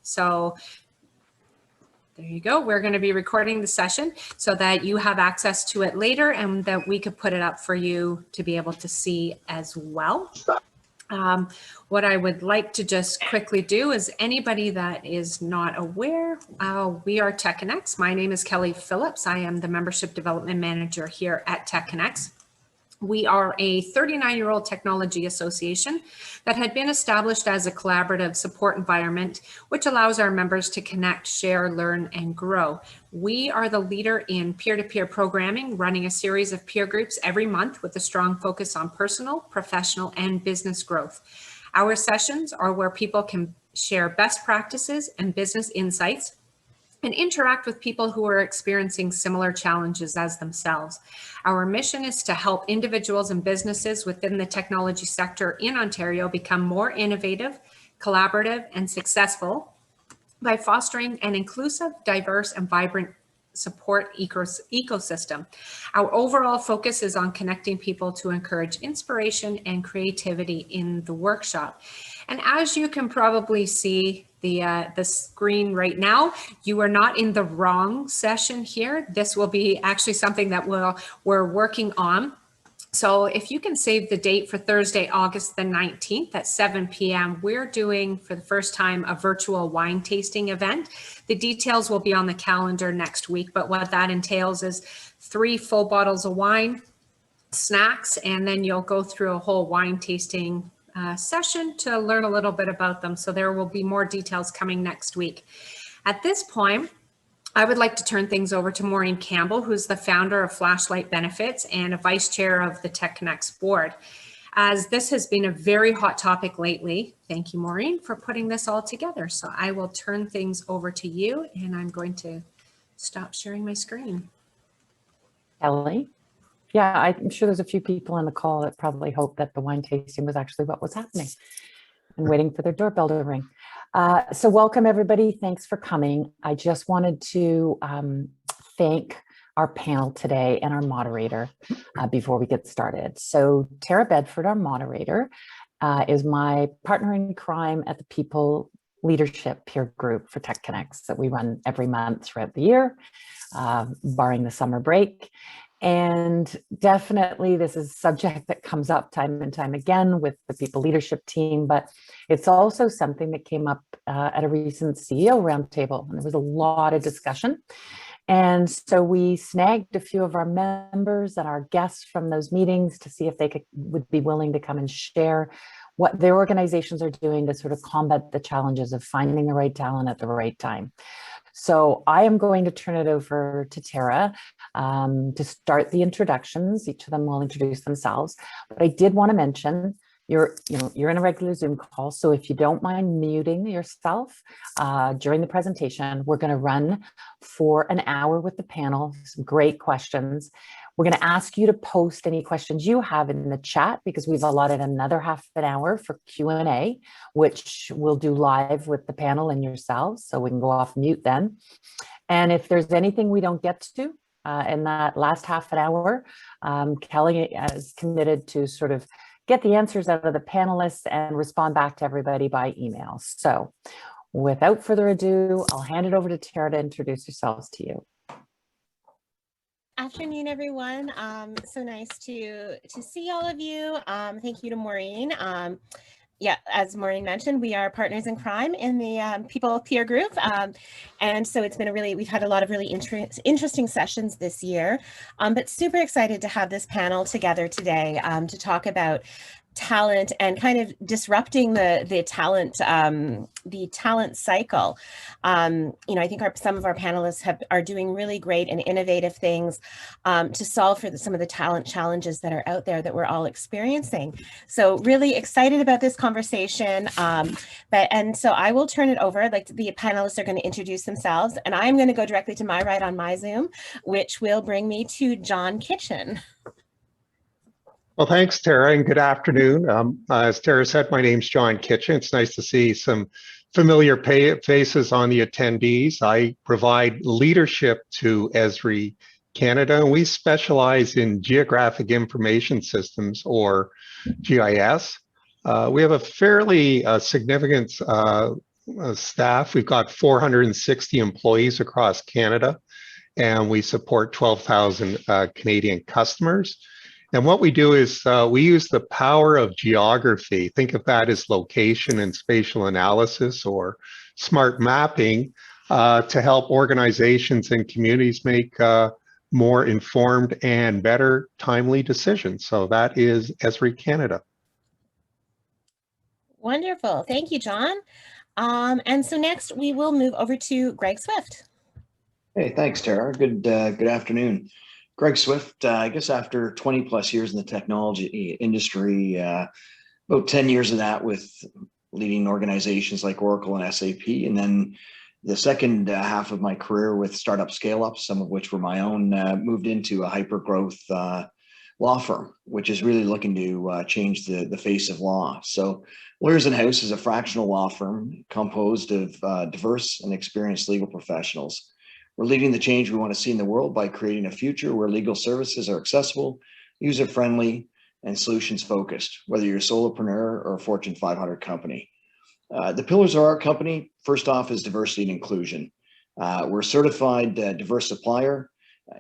So there you go. We're going to be recording the session so that you have access to it later and that we could put it up for you to be able to see as well. What I would like to just quickly do is anybody that is not aware, we are TechConnects. My name is Kelly Phillips. I am the Membership Development Manager here at TechConnects. We are a 39-year-old technology association that had been established as a collaborative support environment, which allows our members to connect, share, learn, and grow. We are the leader in peer-to-peer programming, running a series of peer groups every month with a strong focus on personal, professional, and business growth. Our sessions are where people can share best practices and business insights and interact with people who are experiencing similar challenges as themselves. Our mission is to help individuals and businesses within the technology sector in Ontario become more innovative, collaborative, and successful by fostering an inclusive, diverse, and vibrant support ecosystem. Our overall focus is on connecting people to encourage inspiration and creativity in the workshop. And as you can probably see the screen right now, you are not in the wrong session here. This will be actually something that we're working on. So if you can save the date for Thursday, August the 19th at 7 p.m., we're doing for the first time a virtual wine tasting event. The details will be on the calendar next week, but what that entails is 3 full bottles of wine, snacks, and then you'll go through a whole wine tasting session to learn a little bit about them. So there will be more details coming next week. At this point, I would like to turn things over to Maureen Campbell, who's the founder of Flashlight Benefits and a vice chair of the TechConnects board. As this has been a very hot topic lately, thank you, Maureen, for putting this all together. So I will turn things over to you, and I'm going to stop sharing my screen. Kelly? Yeah, I'm sure there's a few people on the call that probably hope that the wine tasting was actually what was happening and waiting for their doorbell to ring. So welcome, everybody. Thanks for coming. I just wanted to thank our panel today and our moderator before we get started. So Tara Bedford, our moderator, is my partner in crime at the People Leadership Peer Group for TechConnects that we run every month throughout the year, barring the summer break. And definitely this is a subject that comes up time and time again with the people leadership team, but it's also something that came up at a recent CEO roundtable, and there was a lot of discussion. And so we snagged a few of our members and our guests from those meetings to see if they would be willing to come and share what their organizations are doing to sort of combat the challenges of finding the right talent at the right time. So I am going to turn it over to Tara to start the introductions. Each of them will introduce themselves. But I did want to mention you're in a regular Zoom call. So if you don't mind muting yourself during the presentation, we're going to run for an hour with the panel. Some great questions. We're going to ask you to post any questions you have in the chat because we've allotted another half an hour for Q&A, which we'll do live with the panel and yourselves. So we can go off mute then. And if there's anything we don't get to in that last half an hour, Kelly is committed to sort of get the answers out of the panelists and respond back to everybody by email. So without further ado, I'll hand it over to Tara to introduce yourselves to you. Afternoon, everyone. So nice to see all of you. Thank you to Maureen. Yeah, as Maureen mentioned, we are partners in crime in the People Peer Group. And so it's been we've had a lot of really interesting sessions this year, but super excited to have this panel together today to talk about talent and kind of disrupting the talent cycle. I think some of our panelists are doing really great and innovative things to solve for some of the talent challenges that are out there that we're all experiencing. So really excited about this conversation. So I will turn it over. Like the panelists are going to introduce themselves, and I'm going to go directly to my right on my Zoom, which will bring me to John Kitchen. Well, thanks, Tara, and good afternoon. As Tara said, my name's John Kitchen. It's nice to see some familiar faces on the attendees. I provide leadership to Esri Canada, and we specialize in geographic information systems, or GIS. We have a fairly significant staff. We've got 460 employees across Canada, and we support 12,000 Canadian customers. And what we do is we use the power of geography. Think of that as location and spatial analysis or smart mapping to help organizations and communities make more informed and better timely decisions. So that is Esri Canada. Wonderful. Thank you, John. And so next we will move over to Greg Swift. Hey, thanks, Tara. Good afternoon. Greg Swift, I guess after 20 plus years in the technology industry, about 10 years of that with leading organizations like Oracle and SAP. And then the second half of my career with startup scale-ups, some of which were my own, moved into a hyper-growth law firm, which is really looking to change the face of law. So Lawyers in House is a fractional law firm composed of diverse and experienced legal professionals. We're leading the change we want to see in the world by creating a future where legal services are accessible, user-friendly, and solutions-focused, whether you're a solopreneur or a Fortune 500 company. The pillars of our company, first off, is diversity and inclusion. We're a certified diverse supplier.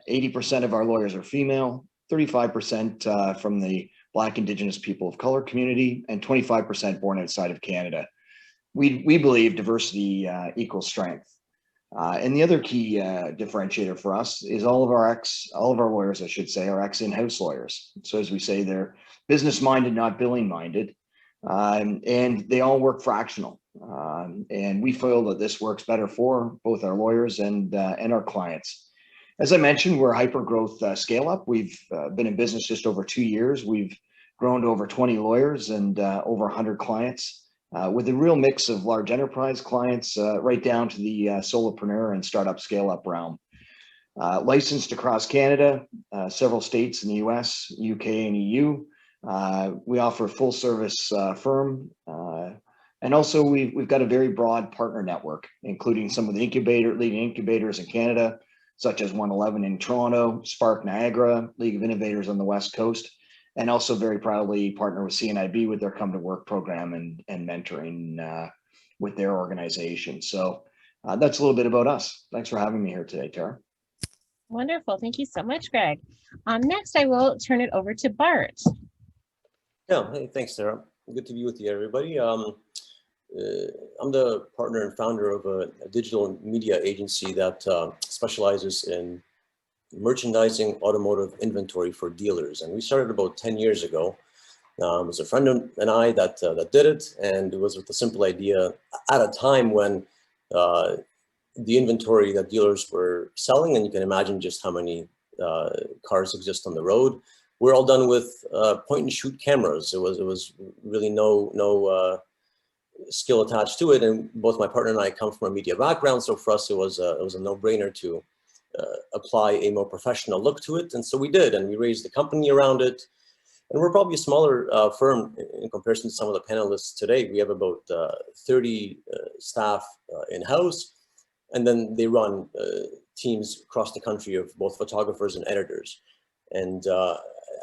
80% of our lawyers are female, 35% from the Black, Indigenous, people of color community, and 25% born outside of Canada. We believe diversity equals strength. And the other key differentiator for us is all of our lawyers, I should say, are ex-in-house lawyers. So as we say, they're business-minded, not billing-minded, and they all work fractional. And we feel that this works better for both our lawyers and our clients. As I mentioned, we're a hyper-growth scale-up. We've been in business just over 2 years. We've grown to over 20 lawyers and over 100 clients. With a real mix of large enterprise clients right down to the solopreneur and startup scale-up realm. Licensed across Canada, several states in the US, UK, and EU. We offer a full service firm. And also we've got a very broad partner network, including some of the leading incubators in Canada, such as 111 in Toronto, Spark Niagara, League of Innovators on the West Coast. And also very proudly partner with CNIB with their Come to Work program and mentoring with their organization. So that's a little bit about us. Thanks for having me here today, Tara. Wonderful. Thank you so much, Greg. Next, I will turn it over to Bart. Yeah, hey, thanks, Sarah. Good to be with you, everybody. I'm the partner and founder of a digital media agency that specializes in merchandising automotive inventory for dealers, and we started about 10 years ago. It was a friend and I that did it, and it was with the simple idea at a time when the inventory that dealers were selling, and you can imagine just how many cars exist on the road, we're all done with point and shoot cameras. It was really no skill attached to it, and both my partner and I come from a media background, so for us it was a no-brainer to apply a more professional look to it. And so we did, and we raised the company around it. And we're probably a smaller firm in comparison to some of the panelists today. We have about 30 staff in-house, and then they run teams across the country of both photographers and editors. And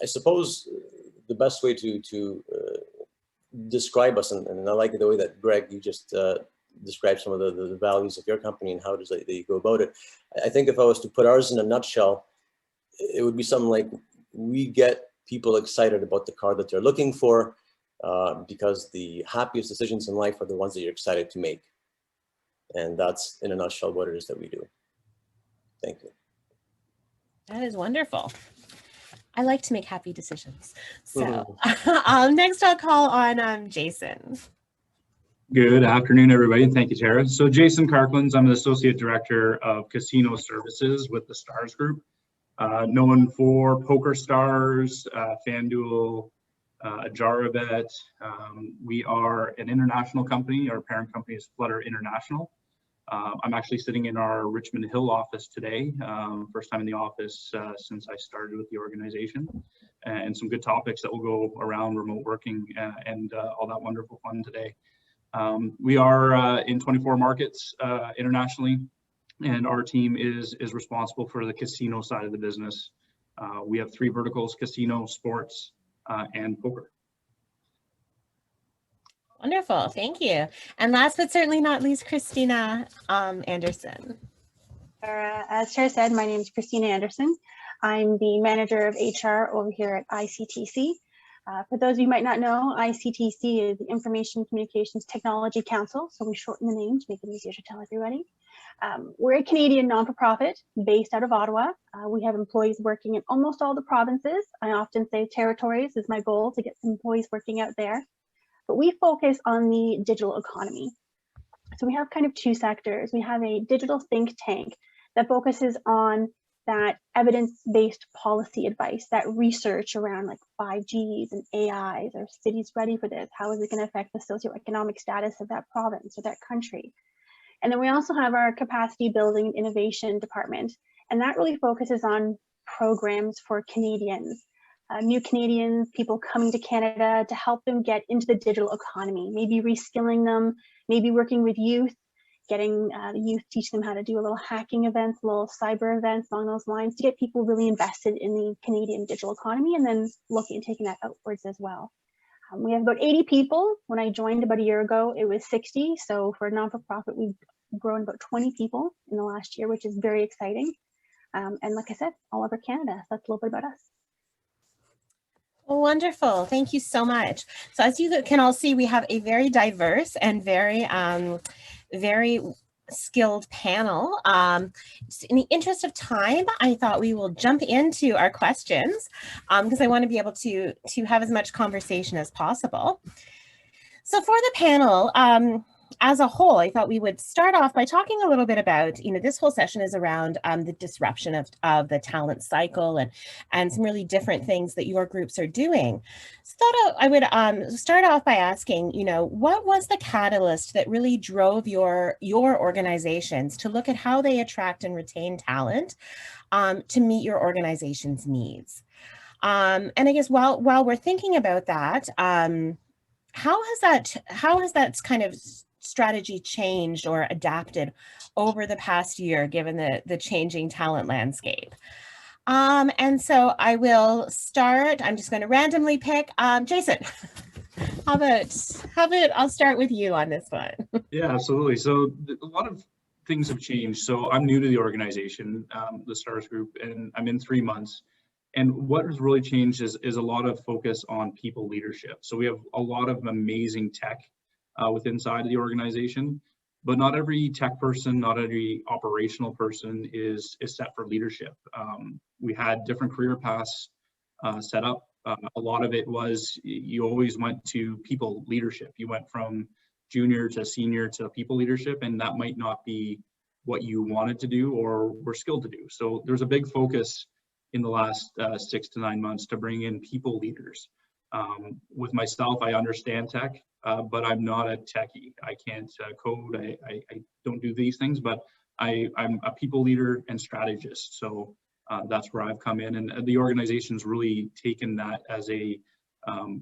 I suppose the best way to describe us, and I like the way that Greg, you just describe some of the values of your company and how it is that you go about it. I think if I was to put ours in a nutshell, it would be something like we get people excited about the car that they're looking for because the happiest decisions in life are the ones that you're excited to make. And that's in a nutshell what it is that we do. Thank you. That is wonderful. I like to make happy decisions. So next I'll call on Jason. Good afternoon, everybody, and thank you, Tara. So Jason Karklins, I'm the Associate Director of Casino Services with the Stars Group, known for Poker Stars, FanDuel, Jarabet. We are an international company. Our parent company is Flutter International. I'm actually sitting in our Richmond Hill office today, first time in the office since I started with the organization, and some good topics that will go around remote working and all that wonderful fun today. We are in 24 markets internationally, and our team is responsible for the casino side of the business. We have 3 verticals: casino, sports, and poker. Wonderful, thank you. And last but certainly not least, Christina Anderson. As Tara said, my name is Christina Anderson. I'm the manager of HR over here at ICTC. For those of you who might not know, ICTC is the Information Communications Technology Council, so we shorten the name to make it easier to tell everybody. We're a Canadian non-for-profit based out of Ottawa. We have employees working in almost all the provinces. I often say territories is my goal, to get some employees working out there. But we focus on the digital economy. So we have kind of two sectors. We have a digital think tank that focuses on that evidence-based policy advice, that research around like 5Gs and AIs. Are cities ready for this? How is it going to affect the socioeconomic status of that province or that country? And then we also have our capacity building and innovation department, and that really focuses on programs for Canadians, new Canadians, people coming to Canada, to help them get into the digital economy, maybe reskilling them, maybe working with youth, getting the youth, teach them how to do a little hacking events, little cyber events along those lines, to get people really invested in the Canadian digital economy, and then looking at taking that outwards as well. We have about 80 people. When I joined about a year ago, it was 60. So for a non-for-profit, we've grown about 20 people in the last year, which is very exciting. And like I said, all over Canada. So that's a little bit about us. Wonderful. Thank you so much. So as you can all see, we have a very diverse and very skilled panel. In the interest of time, I thought we will jump into our questions because I want to be able to have as much conversation as possible. So for the panel, as a whole, I thought we would start off by talking a little bit about, this whole session is around the disruption of the talent cycle and some really different things that your groups are doing. So I would start off by asking, what was the catalyst that really drove your organizations to look at how they attract and retain talent to meet your organization's needs? And I guess while we're thinking about that, how has that kind of strategy changed or adapted over the past year, given the changing talent landscape? And so I will start. I'm just going to randomly pick. Jason, how about I'll start with you on this one. Yeah, absolutely. So a lot of things have changed. So I'm new to the organization, the STARS Group, and I'm in 3 months. And what has really changed is a lot of focus on people leadership. So we have a lot of amazing tech within inside of the organization, but not every tech person, not every operational person is set for leadership. We had different career paths set up. A lot of it was you always went to people leadership. You went from junior to senior to people leadership, and that might not be what you wanted to do or were skilled to do. So there's a big focus in the last 6 to 9 months to bring in people leaders. With myself, I understand tech, but I'm not a techie. I can't code. I don't do these things, but I'm a people leader and strategist. So that's where I've come in, and the organization's really taken that as a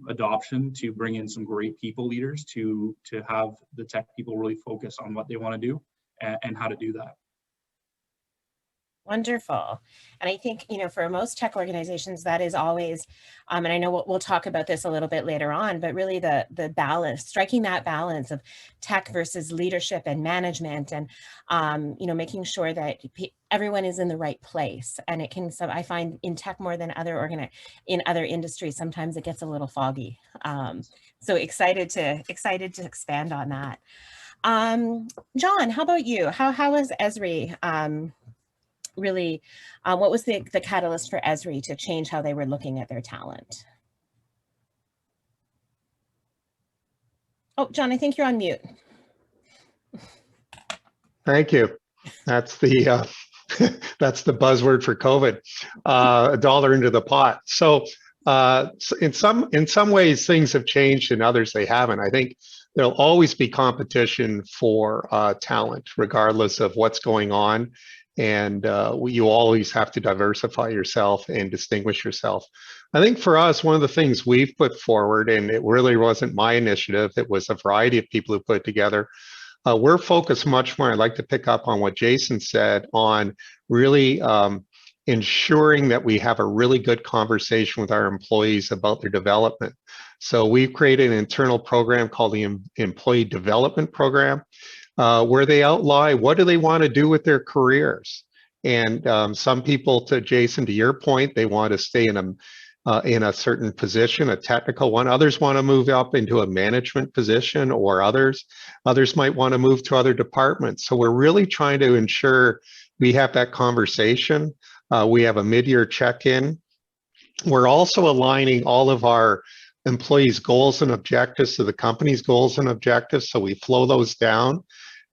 adoption to bring in some great people leaders to have the tech people really focus on what they want to do and how to do that. Wonderful. And I think, for most tech organizations, that is always, and I know we'll talk about this a little bit later on, but really the balance, striking that balance of tech versus leadership and management, and, making sure that everyone is in the right place. And it can, I find in tech more than in other industries, sometimes it gets a little foggy. So excited to expand on that. John, how about you? How was Esri really, what was the catalyst for Esri to change how they were looking at their talent? Oh, John, I think you're on mute. Thank you. That's the that's the buzzword for COVID. A dollar into the pot. So in some ways things have changed, in others they haven't. I think there'll always be competition for talent, regardless of what's going on. And you always have to diversify yourself and distinguish yourself. I think for us, one of the things we've put forward, and it really wasn't my initiative, it was a variety of people who put it together. We're focused much more, I'd like to pick up on what Jason said, on really ensuring that we have a really good conversation with our employees about their development. So we've created an internal program called the Employee Development Program, where they outline what do they want to do with their careers. And some people, to Jason, to your point, they want to stay in a certain position, a technical one. Others want to move up into a management position, or others might want to move to other departments. So we're really trying to ensure we have that conversation. We have a mid-year check-in. We're also aligning all of our employees' goals and objectives to the company's goals and objectives. So we flow those down,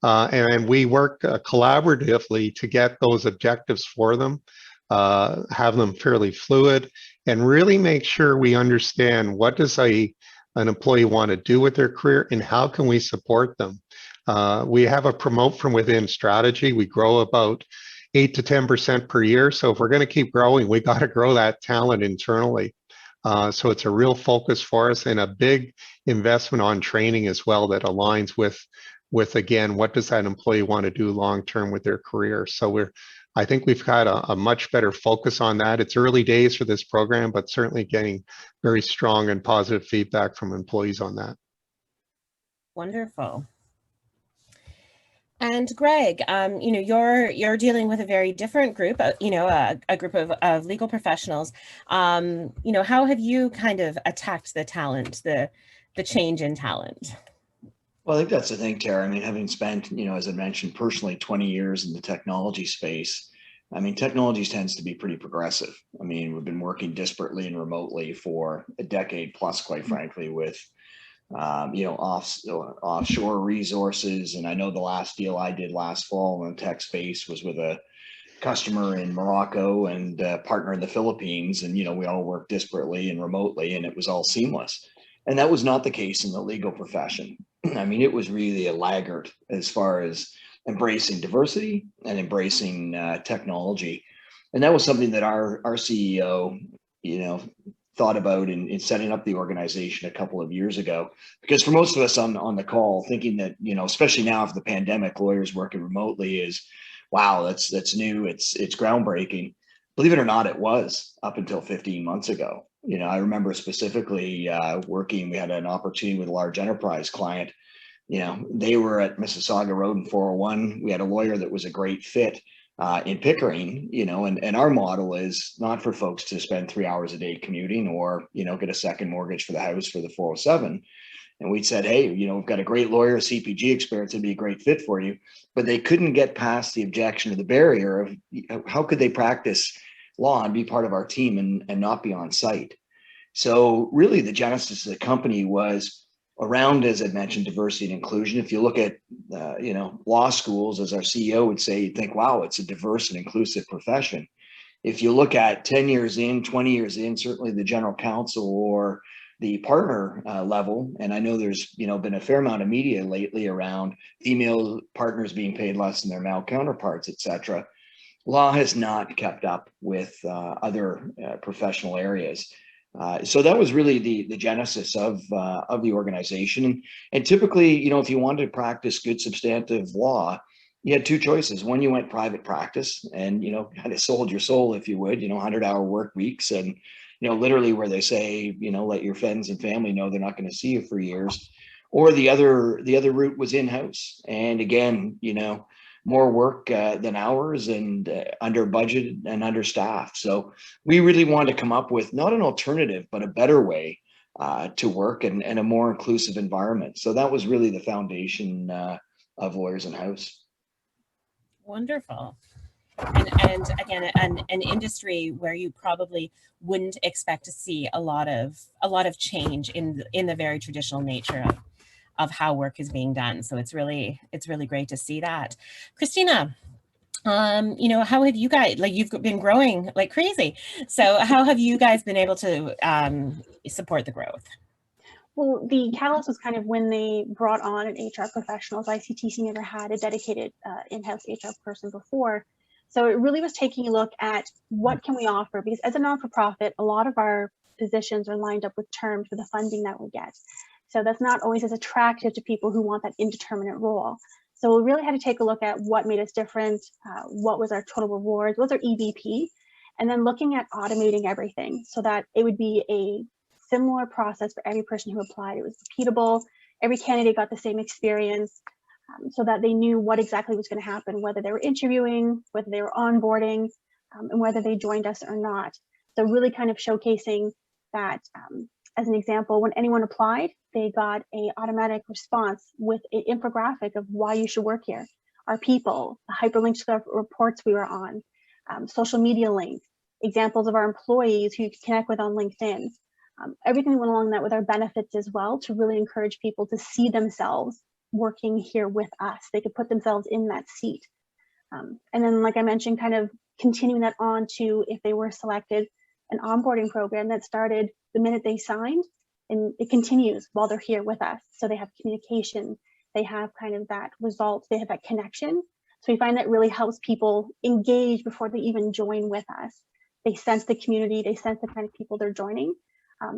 and we work collaboratively to get those objectives for them, have them fairly fluid, and really make sure we understand what does an employee want to do with their career and how can we support them. We have a promote from within strategy. We grow about 8 to 10% per year. So if we're going to keep growing, we got to grow that talent internally. So it's a real focus for us, and a big investment on training as well that aligns with again, what does that employee want to do long-term with their career? So I think we've got a much better focus on that. It's early days for this program, but certainly getting very strong and positive feedback from employees on that. Wonderful. And Greg, you're dealing with a very different group, a group of legal professionals. How have you kind of attacked the talent, the change in talent? Well, I think that's the thing, Tara. I mean, having spent, as I mentioned, personally 20 years in the technology space, I mean, technology tends to be pretty progressive. I mean, we've been working disparately and remotely for a decade plus, quite frankly, with offshore resources. And I know the last deal I did last fall in the tech space was with a customer in Morocco and a partner in the Philippines. And, we all worked disparately and remotely, and it was all seamless. And that was not the case in the legal profession. I mean, it was really a laggard as far as embracing diversity and embracing technology. And that was something that our CEO, thought about in setting up the organization a couple of years ago. Because for most of us on the call, thinking that, especially now after the pandemic, lawyers working remotely is, wow, that's new, it's groundbreaking. Believe it or not, it was up until 15 months ago. I remember specifically we had an opportunity with a large enterprise client. They were at Mississauga Road in 401. We had a lawyer that was a great fit in Pickering, and our model is not for folks to spend 3 hours a day commuting or, get a second mortgage for the house for the 407. And we said, hey, we've got a great lawyer, CPG experience, it'd be a great fit for you. But they couldn't get past the objection or the barrier of how could they practice law and be part of our team and not be on site. So really the genesis of the company was around, as I mentioned, diversity and inclusion. If you look at, law schools, as our CEO would say, you'd think, wow, it's a diverse and inclusive profession. If you look at 10 years in, 20 years in, certainly the general counsel or the partner level, and I know there's, been a fair amount of media lately around female partners being paid less than their male counterparts, et cetera. Law has not kept up with other professional areas. So that was really the genesis of the organization. And typically, if you wanted to practice good substantive law, you had two choices. One, you went private practice and, kind of sold your soul, if you would, 100-hour work weeks and, literally where they say, let your friends and family know they're not going to see you for years. Or the other route was in-house. And again, more work than hours and under budget and understaffed. So we really wanted to come up with not an alternative, but a better way to work and a more inclusive environment. So that was really the foundation of Lawyers In-House. Wonderful. And again, an industry where you probably wouldn't expect to see a lot of change in the very traditional nature of how work is being done. So it's really great to see that. Christina, how have you guys, you've been growing like crazy. So how have you guys been able to support the growth? Well, the catalyst was kind of when they brought on an HR professional. ICTC never had a dedicated in-house HR person before. So it really was taking a look at what can we offer, because as a non-for-profit, a lot of our positions are lined up with terms for the funding that we get. So that's not always as attractive to people who want that indeterminate role. So we really had to take a look at what made us different, what was our total rewards, what was our EVP, and then looking at automating everything so that it would be a similar process for every person who applied. It was repeatable. Every candidate got the same experience, so that they knew what exactly was going to happen, whether they were interviewing, whether they were onboarding, and whether they joined us or not. So really kind of showcasing that, as an example, when anyone applied, they got an automatic response with an infographic of why you should work here, our people, the hyperlinks to the reports we were on, social media links, examples of our employees who you could connect with on LinkedIn. Everything went along that with our benefits as well, to really encourage people to see themselves working here with us. They could put themselves in that seat. And then, like I mentioned, kind of continuing that on to, if they were selected, an onboarding program that started the minute they signed, and it continues while they're here with us. So they have communication, they have kind of that result, they have that connection. So we find that really helps people engage before they even join with us. They sense the community, they sense the kind of people they're joining.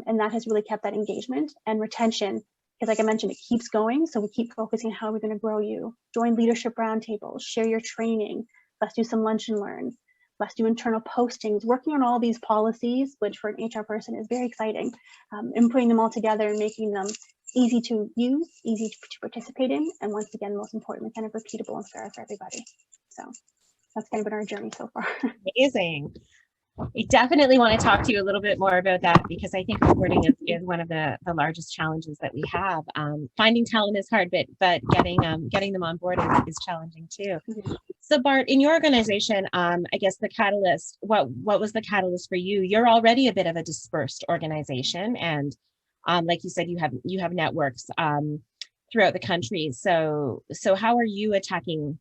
And that has really kept that engagement and retention, because like I mentioned, it keeps going. So we keep focusing on how we're going to grow you. Join leadership roundtables, share your training. Let's do some lunch and learns. Let's do internal postings, working on all these policies, which for an HR person is very exciting, and putting them all together and making them easy to use, easy to participate in. And once again, most importantly, kind of repeatable and fair for everybody. So that's kind of been our journey so far. Amazing. I definitely want to talk to you a little bit more about that, because I think onboarding is one of the largest challenges that we have. Finding talent is hard, but getting them on board is challenging too. Mhm. So Bart, in your organization, I guess the catalyst, what was the catalyst for you? You're already a bit of a dispersed organization, and like you said, you have networks throughout the country. So how are you attacking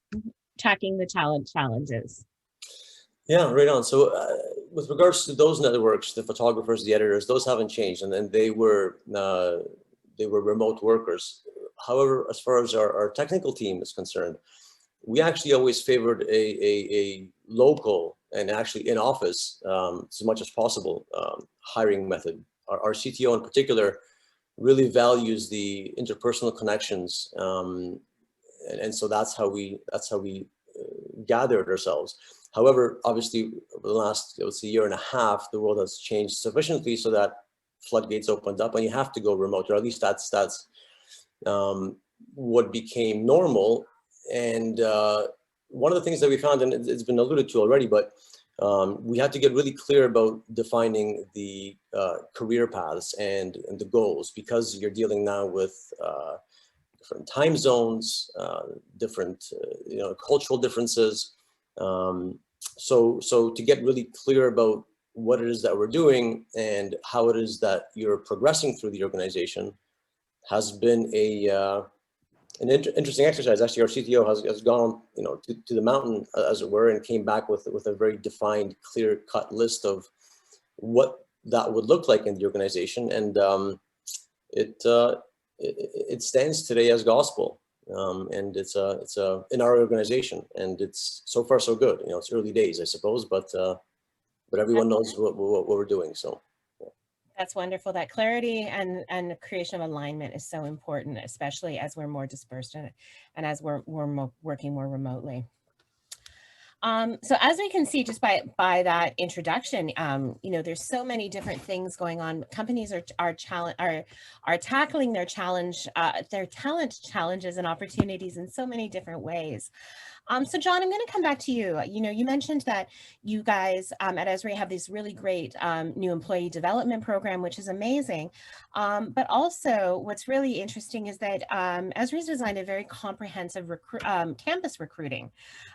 the talent challenges? Yeah, right on. So with regards to those networks, the photographers, the editors, those haven't changed, and then they were remote workers. However, as far as our technical team is concerned, we actually always favored a local and actually in office as much as possible hiring method. Our CTO in particular really values the interpersonal connections, and so that's how we gathered ourselves. However, obviously, over the last, let's say, year and a half, the world has changed sufficiently so that floodgates opened up, and you have to go remote, or at least that's what became normal. And one of the things that we found, and it's been alluded to already, but we had to get really clear about defining the career paths and the goals, because you're dealing now with different time zones, different cultural differences. So to get really clear about what it is that we're doing and how it is that you're progressing through the organization has been an interesting exercise. Actually, our CTO has gone to the mountain, as it were, and came back with a very defined, clear-cut list of what that would look like in the organization, and it stands today as gospel. And it's in our organization, and it's so far so good. It's early days, I suppose, but everyone knows what we're doing. So yeah. That's wonderful. That clarity and creation of alignment is so important, especially as we're more dispersed and as we're working more remotely. So as we can see just by that introduction, there's so many different things going on. Companies are tackling their talent challenges and opportunities in so many different ways. So John, I'm going to come back to you. You mentioned that you guys at Esri have this really great new employee development program, which is amazing. But also what's really interesting is that Esri's designed a very comprehensive campus recruiting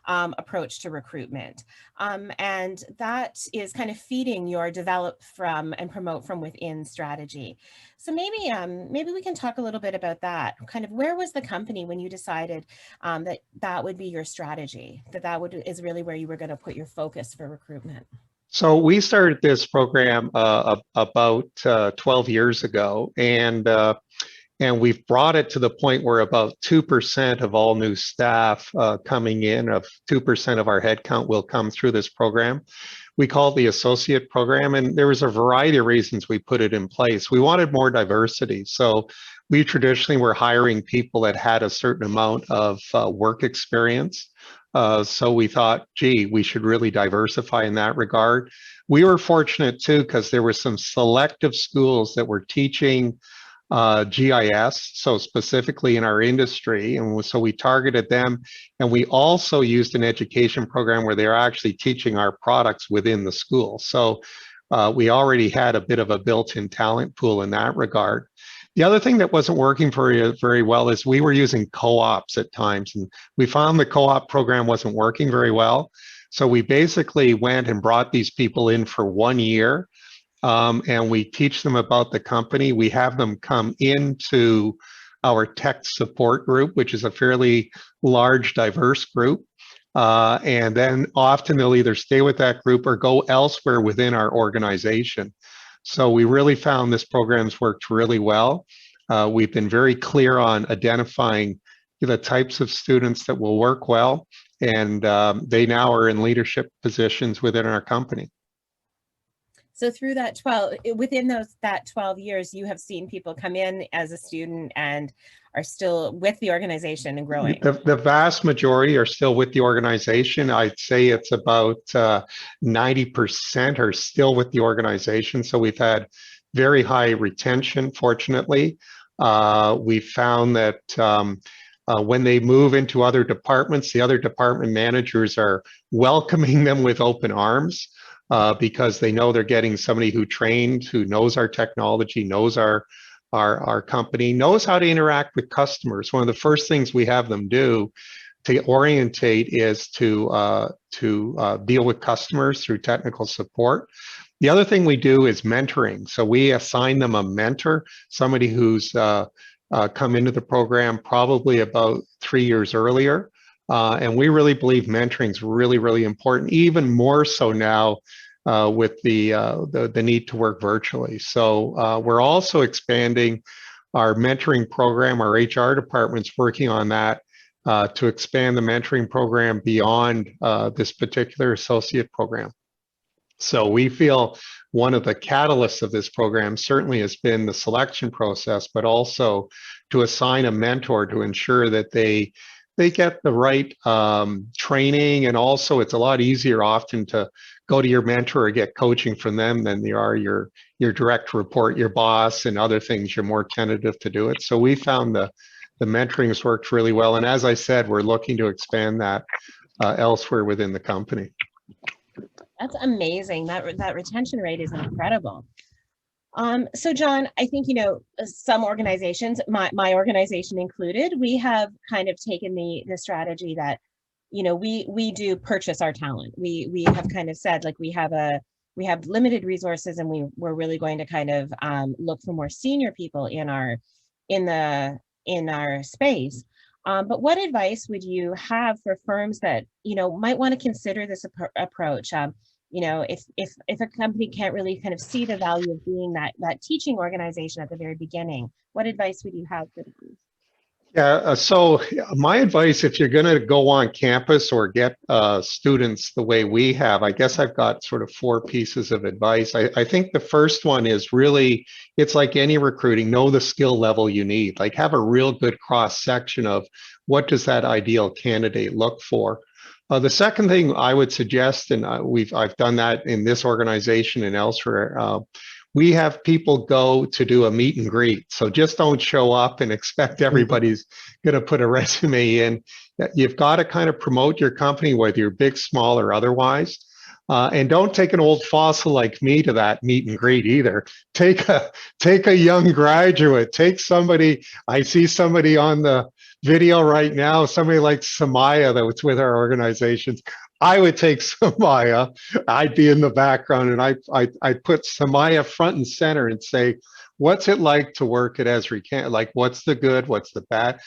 approach to recruitment. And that is kind of feeding your develop from and promote from within strategy. So maybe we can talk a little bit about that. Kind of where was the company when you decided that would be your strategy, that is really where you were going to put your focus for recruitment? So we started this program about 12 years ago, and we've brought it to the point where about 2% of all new staff coming in, of 2% of our headcount will come through this program. We call it the associate program, and there was a variety of reasons we put it in place. We wanted more diversity. So we traditionally were hiring people that had a certain amount of work experience. So we thought, gee, we should really diversify in that regard. We were fortunate too, because there were some selective schools that were teaching GIS, so specifically in our industry. And so we targeted them. And we also used an education program where they're actually teaching our products within the school. So we already had a bit of a built-in talent pool in that regard. The other thing that wasn't working very well is we were using co-ops at times, and we found the co-op program wasn't working very well. So we basically went and brought these people in for 1 year, and we teach them about the company. We have them come into our tech support group, which is a fairly large, diverse group. And then often they'll either stay with that group or go elsewhere within our organization. So we really found this program's worked really well. We've been very clear on identifying the types of students that will work well, and they now are in leadership positions within our company. So through that within that 12 years, you have seen people come in as a student and are still with the organization and growing. The vast majority are still with the organization. I'd say it's about 90% are still with the organization. So we've had very high retention, fortunately. We found that when they move into other departments, the other department managers are welcoming them with open arms. Because they know they're getting somebody who trained, who knows our technology, knows our company, knows how to interact with customers. One of the first things we have them do to orientate is to deal with customers through technical support. The other thing we do is mentoring. So we assign them a mentor, somebody who's come into the program probably about 3 years earlier. And we really believe mentoring is really, really important, even more so now with the need to work virtually. So we're also expanding our mentoring program. Our HR department's working on that to expand the mentoring program beyond this particular associate program. So we feel one of the catalysts of this program certainly has been the selection process, but also to assign a mentor to ensure that they get the right training, and also it's a lot easier often to go to your mentor or get coaching from them than they are your direct report, your boss, and other things. You're more tentative to do it. So we found the mentoring has worked really well, and as I said, we're looking to expand that elsewhere within the company. That's amazing. That retention rate is incredible. So John, I think, some organizations, my organization included, we have kind of taken the strategy that, we do purchase our talent. We have kind of said, like, we have limited resources, and we're really going to kind of look for more senior people in our space. But what advice would you have for firms that, might want to consider this approach? If a company can't really kind of see the value of being that teaching organization at the very beginning, what advice would you have for them? Yeah, so my advice, if you're going to go on campus or get students the way we have, I guess I've got sort of 4 pieces of advice. I think the first one is really, it's like any recruiting, know the skill level you need. Like, have a real good cross section of what does that ideal candidate look for. The second thing I would suggest, and I've done that in this organization and elsewhere, we have people go to do a meet and greet. So just don't show up and expect everybody's going to put a resume in. You've got to kind of promote your company, whether you're big, small, or otherwise. And don't take an old fossil like me to that meet and greet either. Take a young graduate. Take somebody. I see somebody on the video right now, somebody like Samaya that's with our organizations. I would take Samaya. I'd be in the background, and I put Samaya front and center and say, what's it like to work at Esri? Like, what's the good? What's the bad?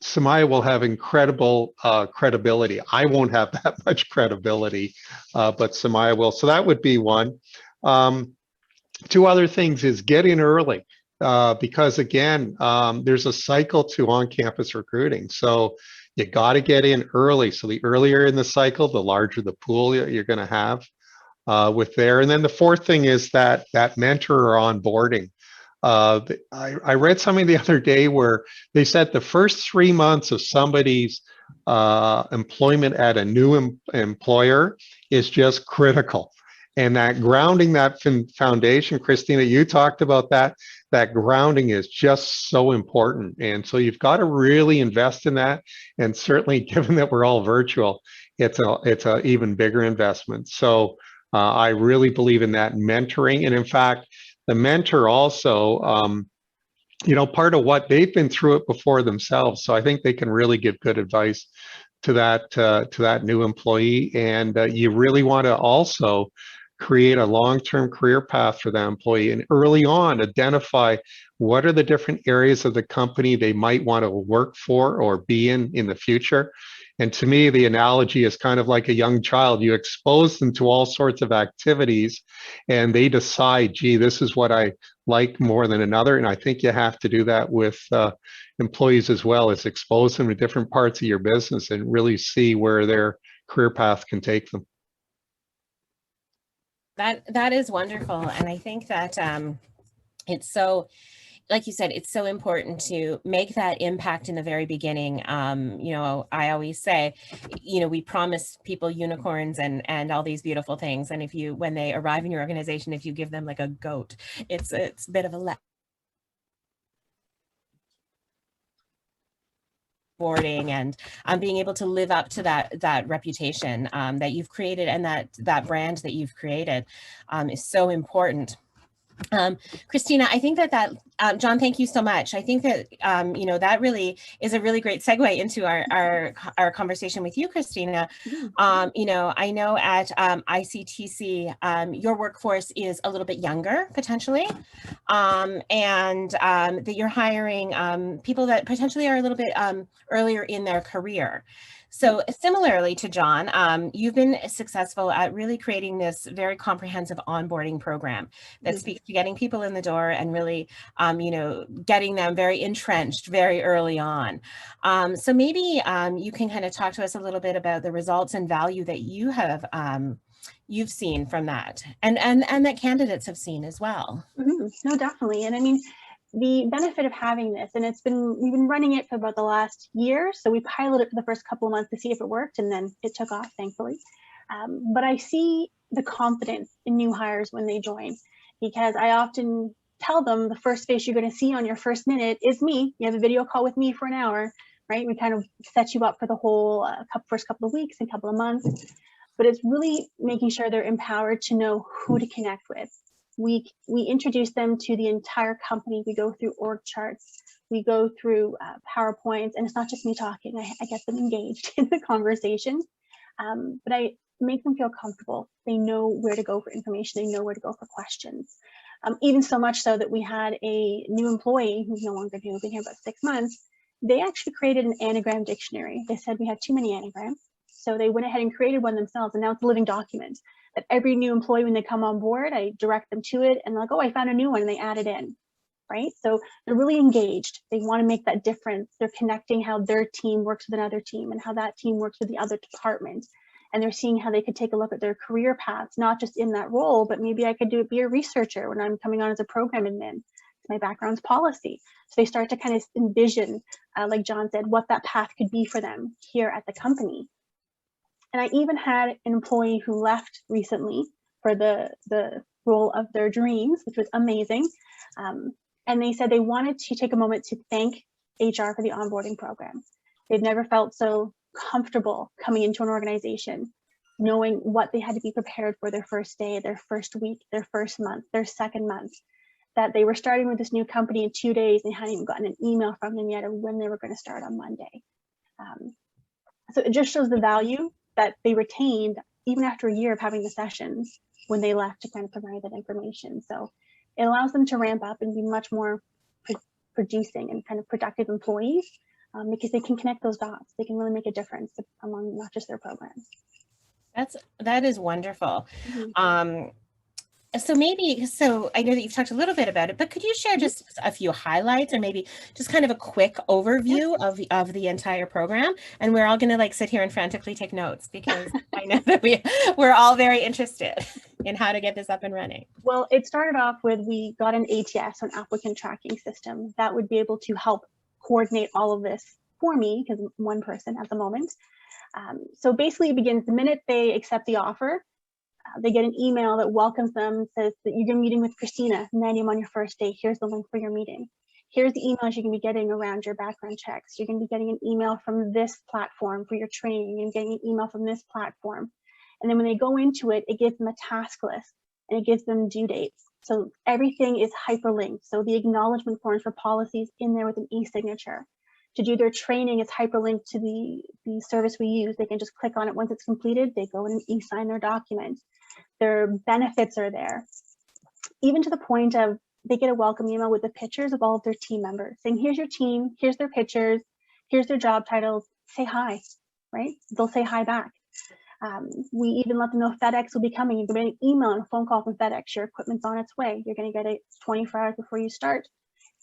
Samaya will have incredible credibility. I won't have that much credibility, but Samaya will. So that would be one. 2 other things is get in early, because again, there's a cycle to on-campus recruiting. So you got to get in early. So the earlier in the cycle, the larger the pool you're going to have with there. And then the 4th thing is that mentor or onboarding. I read something the other day where they said the first 3 months of somebody's employment at a new employer is just critical. And that grounding, that foundation, Christina, you talked about that grounding is just so important. And so you've got to really invest in that. And certainly given that we're all virtual, it's a even bigger investment. So I really believe in that mentoring. And in fact, the mentor also, part of what they've been through it before themselves. So I think they can really give good advice to that new employee. And you really want to also create a long-term career path for that employee, and early on identify what are the different areas of the company they might want to work for or be in the future. And to me, the analogy is kind of like a young child. You expose them to all sorts of activities and they decide, gee, this is what I like more than another. And I think you have to do that with employees as well, is expose them to different parts of your business and really see where their career path can take them. That is wonderful. And I think that it's so, like you said, it's so important to make that impact in the very beginning. I always say, we promise people unicorns and all these beautiful things. And when they arrive in your organization, if you give them like a goat, it's a bit of a boarding and being able to live up to that reputation that you've created, and that brand that you've created is so important. Christina, I think that John, thank you so much. I think that that really is a really great segue into our conversation with you, Christina. I know at ICTC your workforce is a little bit younger potentially, and that you're hiring people that potentially are a little bit earlier in their career. So similarly to John, you've been successful at really creating this very comprehensive onboarding program that speaks to getting people in the door and really, getting them very entrenched very early on. So maybe you can kind of talk to us a little bit about the results and value that you have you've seen from that, and that candidates have seen as well. No, definitely. And I mean, the benefit of having this, and we've been running it for about the last year. So we piloted it for the first couple of months to see if it worked, and then it took off, thankfully. But I see the confidence in new hires when they join, because I often tell them the first face you're going to see on your first minute is me. You have a video call with me for an hour, right? We kind of set you up for the whole first couple of weeks and couple of months. But it's really making sure they're empowered to know who to connect with. We introduce them to the entire company. We go through org charts. We go through PowerPoints, and it's not just me talking. I get them engaged in the conversation, but I make them feel comfortable. They know where to go for information. They know where to go for questions. Even so much so that we had a new employee who's no longer new, been here about 6 months. They actually created an anagram dictionary. They said we had too many anagrams. So they went ahead and created one themselves, and now it's a living document that every new employee, when they come on board, I direct them to it, and they're like, oh, I found a new one, and they add it in, right? So they're really engaged. They want to make that difference. They're connecting how their team works with another team and how that team works with the other department. And they're seeing how they could take a look at their career paths, not just in that role, but maybe I could be a researcher when I'm coming on as a program admin. My background's policy. So they start to kind of envision, like John said, what that path could be for them here at the company. And I even had an employee who left recently for the role of their dreams, which was amazing. And they said they wanted to take a moment to thank HR for the onboarding program. They've never felt so comfortable coming into an organization, knowing what they had to be prepared for their first day, their first week, their first month, their second month, that they were starting with this new company in 2 days and hadn't even gotten an email from them yet of when they were going to start on Monday. So it just shows the value that they retained even after a year of having the sessions when they left to kind of provide that information. So it allows them to ramp up and be much more producing and kind of productive employees because they can connect those dots. They can really make a difference among not just their programs. That is wonderful. So I know that you've talked a little bit about it, but could you share just a few highlights or maybe just kind of a quick overview of the entire program? And we're all going to sit here and frantically take notes because I know that we're all very interested in how to get this up and running. Well, it started off with, we got an ATS, an applicant tracking system that would be able to help coordinate all of this for me, because I'm one person at the moment. So basically it begins the minute they accept the offer. They get an email that welcomes them, says that you're going to be meeting with Christina, 9 a.m. on your first day. Here's the link for your meeting. Here's the emails you're going to be getting around your background checks. You're going to be getting an email from this platform for your training. You're getting an email from this platform. And then when they go into it, it gives them a task list and it gives them due dates. So everything is hyperlinked. So the acknowledgement forms for policies in there with an e-signature. To do their training, it's hyperlinked to the service we use. They can just click on it once it's completed. They go and e-sign their document. Their benefits are there, even to the point of they get a welcome email with the pictures of all of their team members saying, here's your team, here's their pictures, here's their job titles, say hi, right? They'll say hi back. We even let them know FedEx will be coming. You're getting an email and a phone call from FedEx. Your equipment's on its way. You're going to get it 24 hours before you start.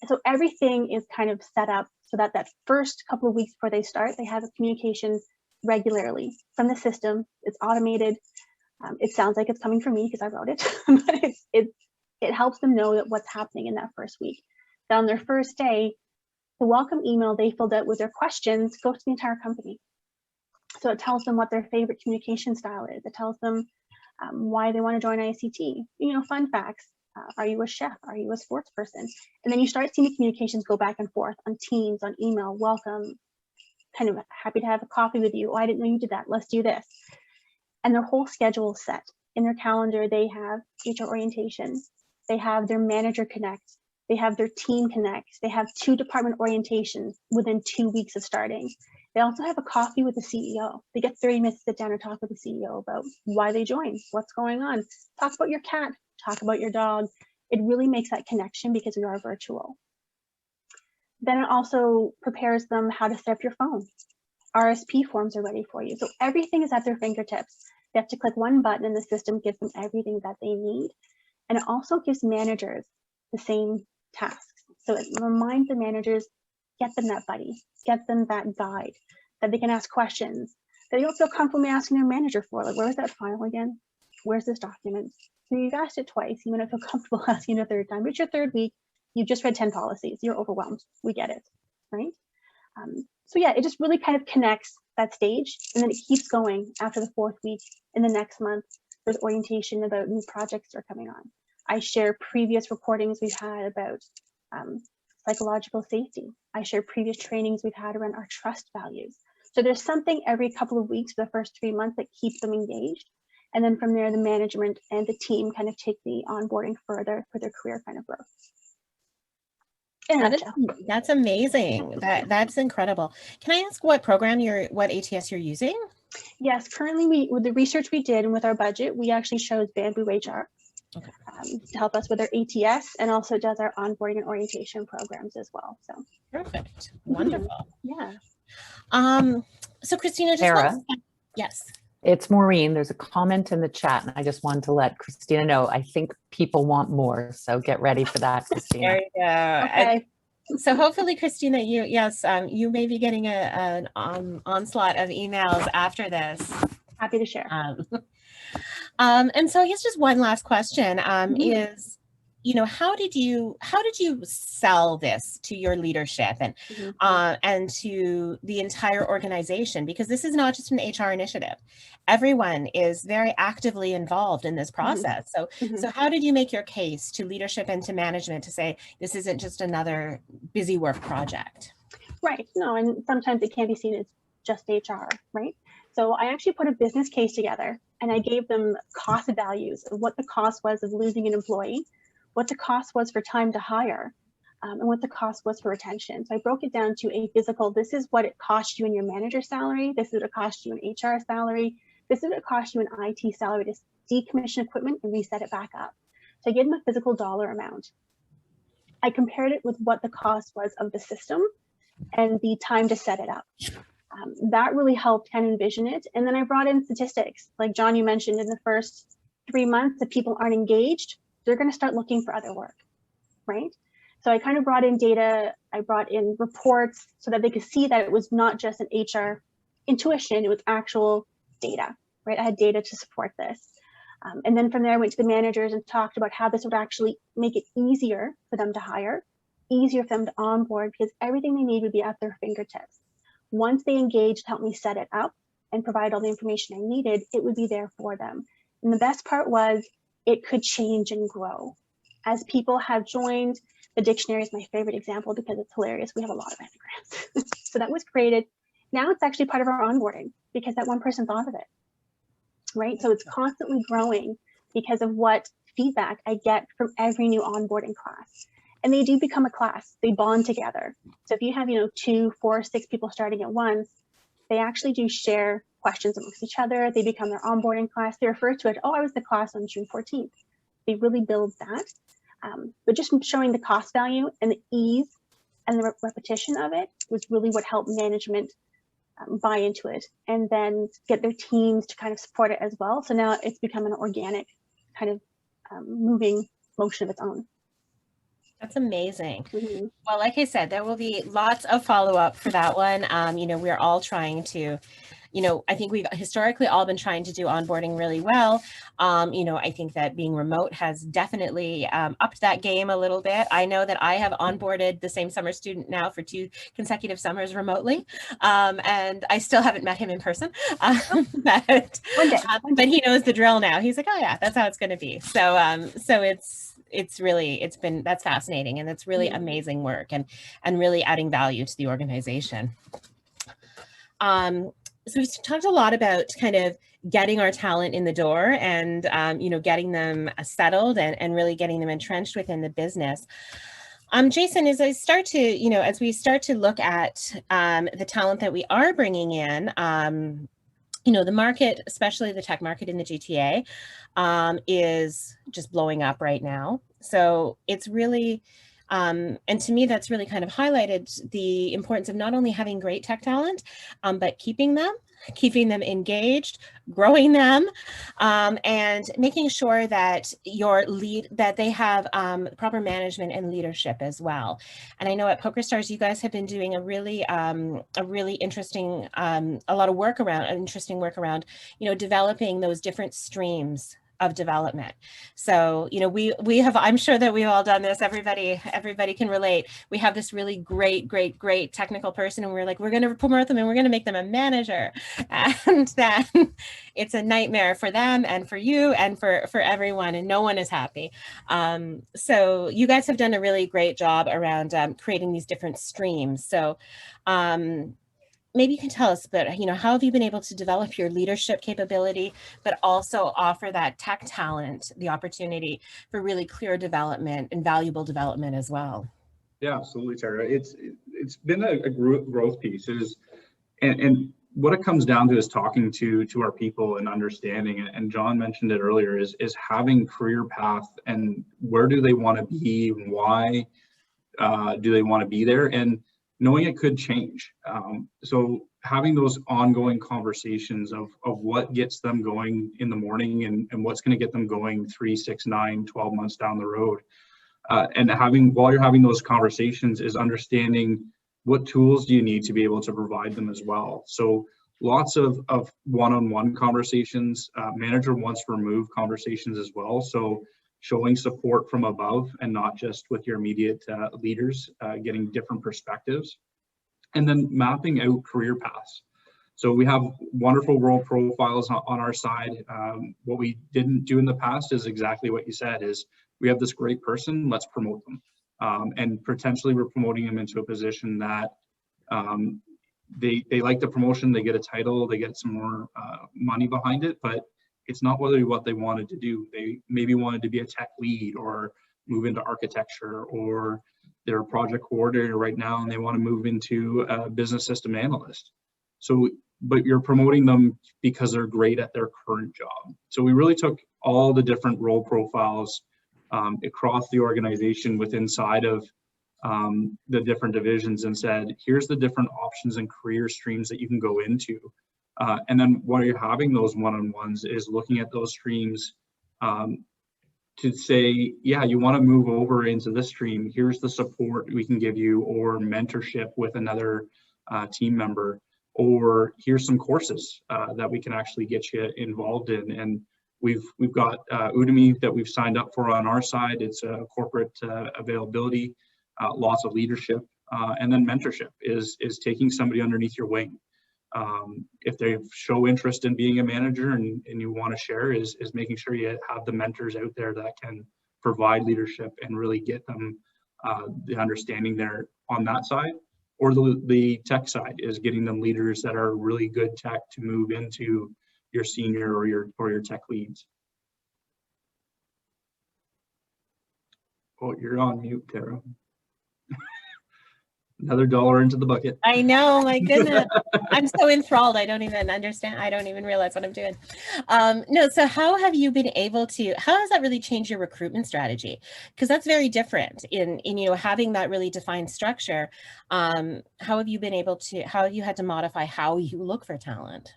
And so everything is kind of set up so that that first couple of weeks before they start, they have a communication regularly from the system. It's automated. It sounds like it's coming from me because I wrote it, but it helps them know that what's happening in that first week. Then on their first day, the welcome email they filled out with their questions goes to the entire company. So it tells them what their favorite communication style is. It tells them why they want to join ICT. You know, fun facts. Are you a chef? Are you a sports person? And then you start seeing the communications go back and forth on Teams, on email, welcome, kind of happy to have a coffee with you. Oh, I didn't know you did that. Let's do this. And their whole schedule is set. In their calendar, they have HR orientation. They have their manager connect. They have their team connect. They have 2 department orientations within 2 weeks of starting. They also have a coffee with the CEO. They get 30 minutes to sit down and talk with the CEO about why they joined, what's going on. Talk about your cat, talk about your dog. It really makes that connection because we are virtual. Then it also prepares them how to set up your phone. RSP forms are ready for you. So everything is at their fingertips. They have to click one button and the system gives them everything that they need. And it also gives managers the same tasks. So it reminds the managers, get them that buddy, get them that guide, that they can ask questions, that they don't feel comfortable asking their manager for. Like, where was that file again? Where's this document? So you've asked it twice. You may not feel comfortable asking a third time. It's your third week. You've just read 10 policies. You're overwhelmed. We get it, right? So yeah, it just really kind of connects that stage, and then it keeps going after the 4th week. In the next month, there's orientation about new projects that are coming on. I share previous recordings we've had about psychological safety. I share previous trainings we've had around our trust values. So there's something every couple of weeks for the first 3 months that keeps them engaged. And then from there, the management and the team kind of take the onboarding further for their career kind of growth. That's amazing. That's incredible. Can I ask what program what ATS you're using? Yes, currently with the research we did and with our budget, we actually chose Bamboo HR to help us with our ATS, and also does our onboarding and orientation programs as well. So perfect, wonderful. Yeah. So Christina, Sarah? Yes. It's Maureen. There's a comment in the chat, and I just wanted to let Christina know. I think people want more, so get ready for that, Christina. There you go. Okay. So hopefully, Christina, you may be getting an onslaught of emails after this. Happy to share. And so I guess just one last question is, how did you sell this to your leadership and to the entire organization? Because this is not just an HR initiative. Everyone is very actively involved in this process. So how did you make your case to leadership and to management to say this isn't just another busy work project? Right. No, and sometimes it can be seen as just HR, right? So I actually put a business case together, and I gave them cost values of what the cost was of losing an employee, what the cost was for time to hire, and what the cost was for retention. So I broke it down to a physical, this is what it cost you in your manager salary, this is what it cost you in HR salary, this is what it cost you in IT salary to decommission equipment and reset it back up. So I gave them a physical dollar amount. I compared it with what the cost was of the system and the time to set it up. That really helped kind of envision it. And then I brought in statistics. Like John, you mentioned, in the first 3 months, if people aren't engaged, they're going to start looking for other work, right? So I kind of brought in data. I brought in reports so that they could see that it was not just an HR intuition, it was actual data, right? I had data to support this. And then from there, I went to the managers and talked about how this would actually make it easier for them to hire, easier for them to onboard, because everything they need would be at their fingertips. once they engaged, helped me set it up and provide all the information I needed, it would be there for them. And the best part was it could change and grow. As people have joined, the dictionary is my favorite example because it's hilarious. We have a lot of anagrams. So that was created. Now it's actually part of our onboarding because that one person thought of it, right? So it's constantly growing because of what feedback I get from every new onboarding class. And they do become a class, they bond together. So if you have, 2, 4, 6 people starting at once, they actually do share questions amongst each other. They become their onboarding class. They refer to it, oh, I was the class on June 14th. They really build that. But just showing the cost value and the ease and the repetition of it was really what helped management buy into it and then get their teams to kind of support it as well. So now it's become an organic kind of moving motion of its own. That's amazing. Mm-hmm. Well, like I said, there will be lots of follow-up for that one. We're all trying to, I think we've historically all been trying to do onboarding really well. I think that being remote has definitely upped that game a little bit. I know that I have onboarded the same summer student now for 2 consecutive summers remotely, and I still haven't met him in person. But he knows the drill now. He's like, oh yeah, that's how it's going to be. So that's fascinating, and it's really amazing work and really adding value to the organization. So we've talked a lot about kind of getting our talent in the door and, getting them settled and really getting them entrenched within the business. Jason, as we start to look at the talent that we are bringing in, the market, especially the tech market in the GTA, is just blowing up right now. So it's really, and to me, that's really kind of highlighted the importance of not only having great tech talent, but keeping them engaged, growing them, and making sure that that they have proper management and leadership as well. And I know at PokerStars, you guys have been doing a really interesting, a lot of work around, developing those different streams of development. So, we have, I'm sure that we've all done this. Everybody can relate. We have this really great technical person, and we're like, we're going to promote them and we're going to make them a manager. And then it's a nightmare for them and for you and for everyone, and no one is happy. So you guys have done a really great job around creating these different streams. So, maybe you can tell us about, how have you been able to develop your leadership capability, but also offer that tech talent the opportunity for really clear development and valuable development as well? Yeah, absolutely, Tara. It's been a growth piece. And what it comes down to is talking to our people and understanding. And John mentioned it earlier, is having career path and where do they want to be, and why do they want to be there, and knowing it could change. So having those ongoing conversations of what gets them going in the morning and what's going to get them going 3, 6, 9, 12 months down the road. And while you're having those conversations, is understanding what tools do you need to be able to provide them as well. So lots of one-on-one conversations, manager wants to remove conversations as well. So showing support from above and not just with your immediate leaders, getting different perspectives, and then mapping out career paths. So we have wonderful role profiles on our side. What we didn't do in the past is exactly what you said, is we have this great person, let's promote them. And potentially we're promoting them into a position that they like the promotion, they get a title, they get some more money behind it, but it's not really what they wanted to do. They maybe wanted to be a tech lead or move into architecture, or they're a project coordinator right now and they want to move into a business system analyst. So, but you're promoting them because they're great at their current job. So we really took all the different role profiles across the organization inside of the different divisions and said, here's the different options and career streams that you can go into. And then while you're having those one-on-ones is looking at those streams to say, yeah, you want to move over into this stream, here's the support we can give you, or mentorship with another team member, or here's some courses that we can actually get you involved in. And we've got Udemy that we've signed up for on our side. It's a corporate availability, lots of leadership And then mentorship is taking somebody underneath your wing. If they show interest in being a manager and you want to share, is making sure you have the mentors out there that can provide leadership and really get them the understanding there on that side. Or the tech side is getting them leaders that are really good tech to move into your senior or your tech leads. Oh, you're on mute, Tara. Another $1 into the bucket. I know, my goodness. I'm so enthralled. I don't even understand. I don't even realize what I'm doing. No, so how have you been able to, how has that really changed your recruitment strategy? Because that's very different in having that really defined structure. How have you been able to, how have you had to modify how you look for talent?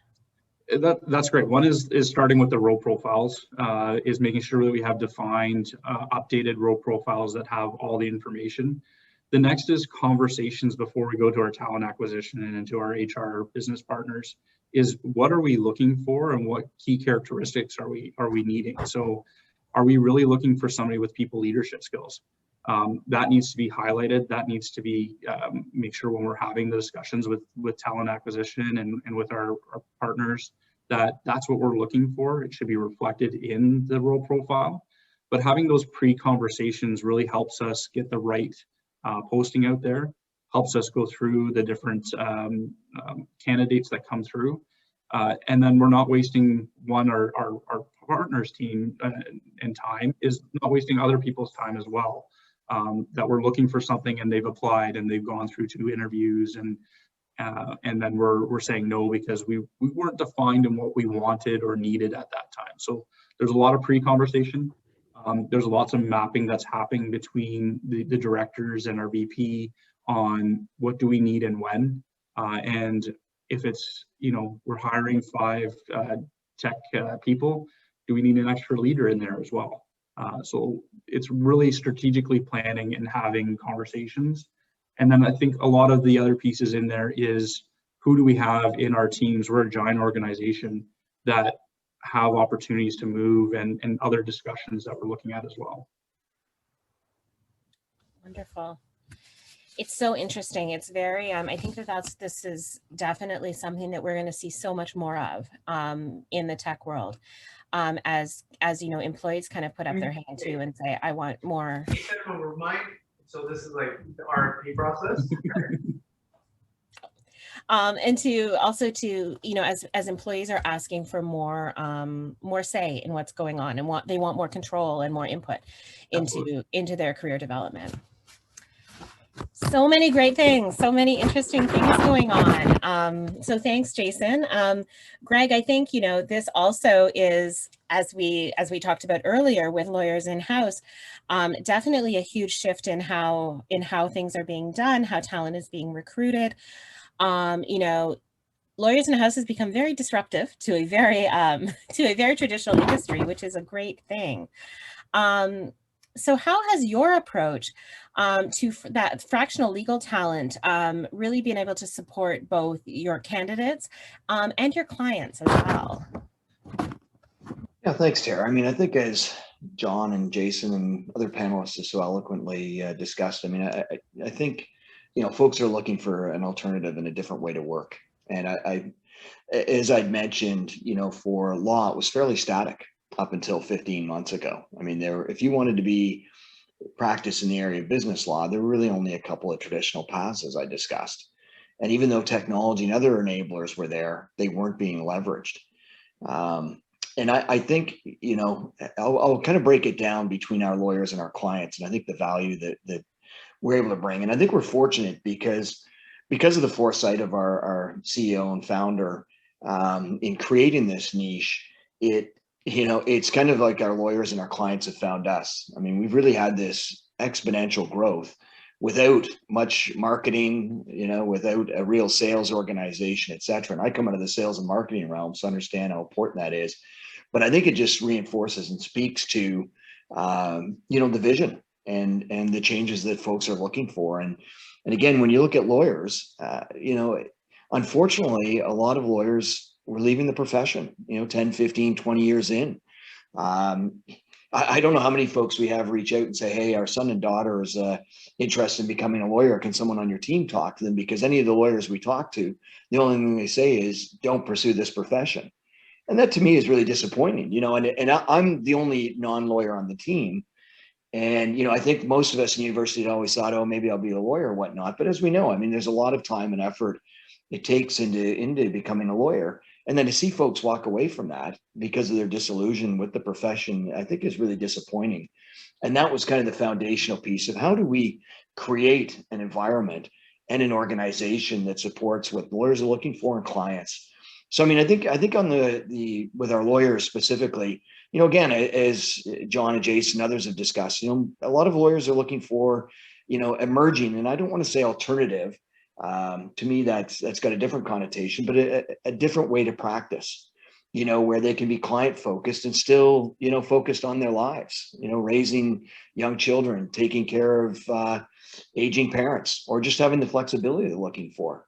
That's great. One is starting with the role profiles, is making sure that we have defined, updated role profiles that have all the information. The next is conversations before we go to our talent acquisition and into our HR business partners, is what are we looking for and what key characteristics are we needing? So are we really looking for somebody with people leadership skills? That needs to be highlighted. That needs to be make sure when we're having the discussions with talent acquisition and with our partners, that's what we're looking for. It should be reflected in the role profile. But having those pre-conversations really helps us get the right posting out there, helps us go through the different candidates that come through. And then we're not wasting our partners team and time, is not wasting other people's time as well. That we're looking for something and they've applied and they've gone through 2 interviews and then we're saying no because we weren't defined in what we wanted or needed at that time. So there's a lot of pre-conversation. There's lots of mapping that's happening between the directors and our VP on what do we need and when. And if it's, we're hiring 5 tech people, do we need an extra leader in there as well? So it's really strategically planning and having conversations. And then I think a lot of the other pieces in there is who do we have in our teams? We're a giant organization that have opportunities to move and other discussions that we're looking at as well. Wonderful. It's so interesting. It's very, I think this is definitely something that we're going to see so much more of in the tech world. As employees kind of put up their hand too and say, I want more. So this is like the RFP process. And to also as employees are asking for more say in what's going on and they want more control and more input into their career development. So many great things, so many interesting things going on. So thanks, Jason. Greg, I think, this also is, as we talked about earlier with lawyers in-house, definitely a huge shift in how things are being done, how talent is being recruited. Lawyers in-house has become very disruptive to a very traditional industry, which is a great thing. So how has your approach to that fractional legal talent really been able to support both your candidates and your clients as well? Yeah, thanks, Tara. I mean, I think as John and Jason and other panelists have so eloquently discussed, I mean, I think, folks are looking for an alternative and a different way to work. And as I'd mentioned, for law, it was fairly static up until 15 months ago. I mean, if you wanted to be practice in the area of business law, there were really only a couple of traditional paths, as I discussed. And even though technology and other enablers were there, they weren't being leveraged. And I think, I'll kind of break it down between our lawyers and our clients. And I think the value that we're able to bring. And I think we're fortunate because of the foresight of our CEO and founder in creating this niche, it's kind of like our lawyers and our clients have found us. I mean, we've really had this exponential growth without much marketing, without a real sales organization, et cetera. And I come out of the sales and marketing realm, so understand how important that is. But I think it just reinforces and speaks to, the vision and the changes that folks are looking for. And again, when you look at lawyers, unfortunately, a lot of lawyers were leaving the profession, 10, 15, 20 years in. I don't know how many folks we have reach out and say, hey, our son and daughter is interested in becoming a lawyer. Can someone on your team talk to them? Because any of the lawyers we talk to, the only thing they say is don't pursue this profession. And that to me is really disappointing, you know, and I'm the only non-lawyer on the team. And, you know, I think most of us in university had always thought, oh, maybe I'll be a lawyer or whatnot. But as we know, I mean, there's a lot of time and effort it takes into becoming a lawyer. And then to see folks walk away from that because of their disillusion with the profession, I think is really disappointing. And that was kind of the foundational piece of how do we create an environment and an organization that supports what lawyers are looking for and clients. So, I mean, I think on the with our lawyers specifically, you know, again, as John and Jason and others have discussed, you know, a lot of lawyers are looking for, you know, emerging, and I don't want to say alternative. To me, that's got a different connotation, but a different way to practice, you know, where they can be client focused and still, you know, focused on their lives, you know, raising young children, taking care of aging parents, or just having the flexibility they're looking for.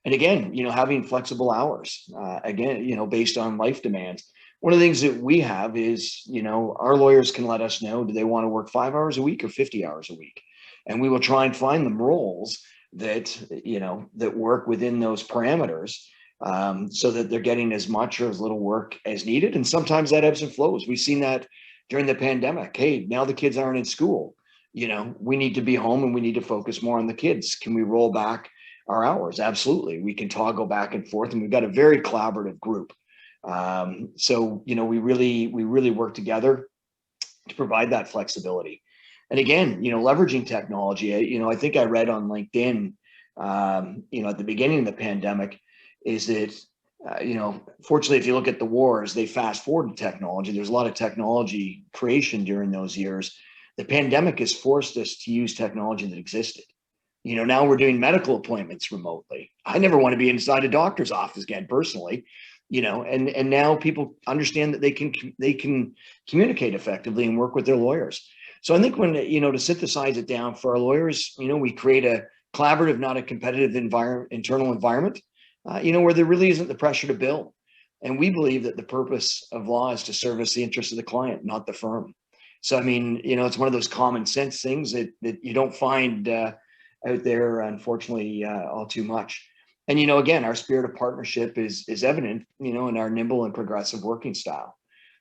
And again, you know, having flexible hours, again, you know, based on life demands. One of the things that we have is, you know, our lawyers can let us know, do they want to work 5 hours a week or 50 hours a week? And we will try and find them roles that, you know, that work within those parameters, so that they're getting as much or as little work as needed. And sometimes that ebbs and flows. We've seen that during the pandemic. Hey, now the kids aren't in school. You know, we need to be home and we need to focus more on the kids. Can we roll back our hours? Absolutely. We can toggle back and forth, and we've got a very collaborative group. So, you know, we really work together to provide that flexibility. And again, you know, leveraging technology, you know, I think I read on LinkedIn, you know, at the beginning of the pandemic, is that, you know, fortunately, if you look at the wars, they fast forwarded technology. There's a lot of technology creation during those years. The pandemic has forced us to use technology that existed. You know, now we're doing medical appointments remotely. I never want to be inside a doctor's office again, personally, you know, and now people understand that they can communicate effectively and work with their lawyers. So I think when, you know, to synthesize it down for our lawyers, you know, we create a collaborative, not a competitive internal environment, you know, where there really isn't the pressure to bill. And we believe that the purpose of law is to service the interests of the client, not the firm. So, I mean, you know, it's one of those common sense things that you don't find out there, unfortunately, all too much. And, you know, again, our spirit of partnership is evident, you know, in our nimble and progressive working style.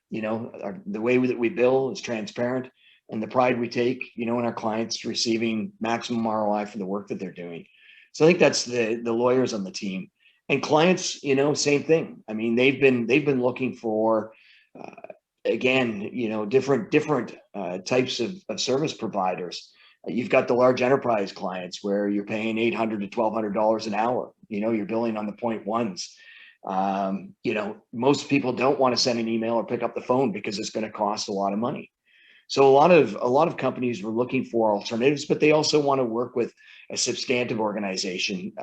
You know, the way that we bill is transparent, and the pride we take, you know, in our clients receiving maximum ROI for the work that they're doing. So I think that's the lawyers on the team. And clients, you know, same thing. I mean, they've been looking for, again, you know, different types of service providers. You've got the large enterprise clients where you're paying $800 to $1,200 an hour. You know, you're billing on the 0.1s. You know, most people don't want to send an email or pick up the phone because it's going to cost a lot of money. So a lot of companies were looking for alternatives, but they also want to work with a substantive organization.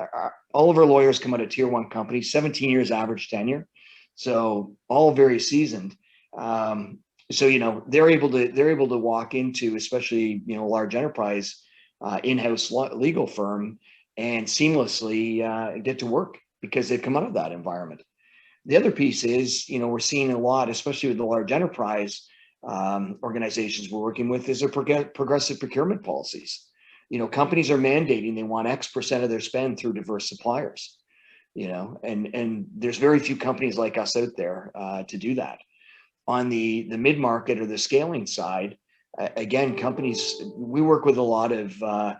All of our lawyers come out of tier 1 companies, 17 years average tenure, so all very seasoned. So, you know, they're able to walk into, especially, you know, a large enterprise in-house legal firm and seamlessly get to work because they've come out of that environment. The other piece is, you know, we're seeing a lot, especially with the large enterprise organizations we're working with, is their progressive procurement policies. You know, companies are mandating they want X% of their spend through diverse suppliers, you know, and there's very few companies like us out there to do that. On the mid-market or the scaling side, again, companies, we work with a lot of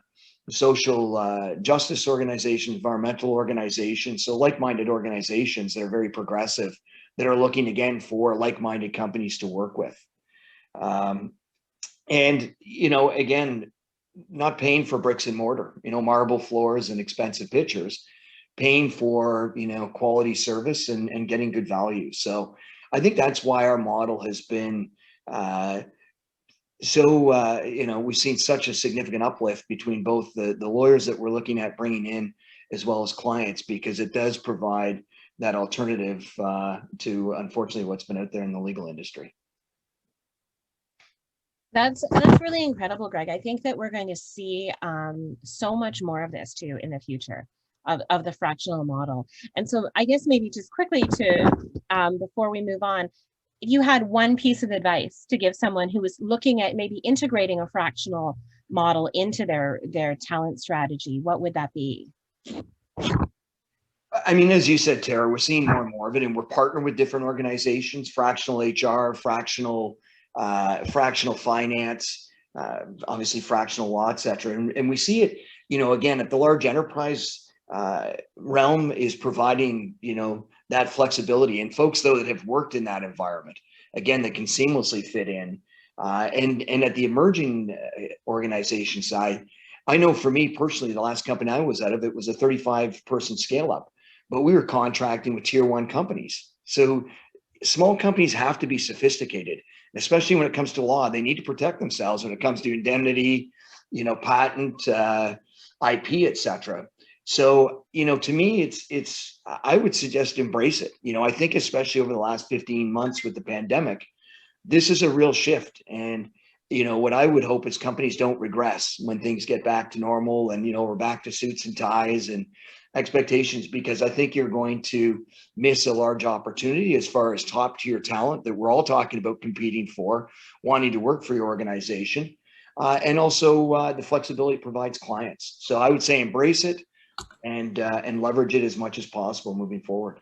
social justice organizations, environmental organizations, so like-minded organizations that are very progressive, that are looking again for like-minded companies to work with. And, you know, again, not paying for bricks and mortar, you know, marble floors and expensive pictures, paying for, you know, quality service and getting good value. So I think that's why our model has been you know, we've seen such a significant uplift between both the lawyers that we're looking at bringing in as well as clients, because it does provide that alternative to, unfortunately, what's been out there in the legal industry. That's really incredible, Greg. I think that we're going to see so much more of this too in the future of the fractional model. And so I guess maybe just quickly to, before we move on, if you had one piece of advice to give someone who was looking at maybe integrating a fractional model into their talent strategy, what would that be? I mean, as you said, Tara, we're seeing more and more of it, and we're partnering with different organizations, fractional HR, fractional finance, obviously fractional law, et cetera. And we see it, again, at the large enterprise realm is providing, that flexibility, and folks, though, that have worked in that environment, again, that can seamlessly fit in. And at the emerging organization side, I know for me personally, the last company I was out of, it was a 35-person scale up, but we were contracting with tier 1 companies. So small companies have to be sophisticated, especially when it comes to law. They need to protect themselves when it comes to indemnity, patent, IP, et cetera. So, to me, I would suggest embrace it. I think especially over the last 15 months with the pandemic, this is a real shift. And, what I would hope is companies don't regress when things get back to normal and, we're back to suits and ties and expectations, because I think you're going to miss a large opportunity as far as top tier talent that we're all talking about competing for, wanting to work for your organization. And also the flexibility it provides clients. So I would say embrace it and leverage it as much as possible moving forward.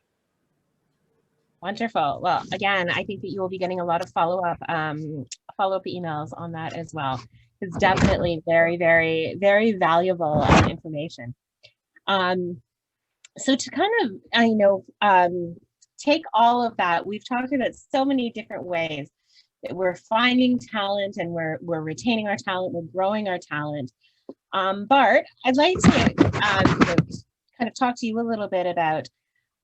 Wonderful. Well, again, I think that you will be getting a lot of follow-up emails on that as well. It's definitely very, very, very valuable information. So to kind of, take all of that, we've talked about so many different ways that we're finding talent and we're retaining our talent, we're growing our talent. Bart, I'd like to kind of talk to you a little bit about,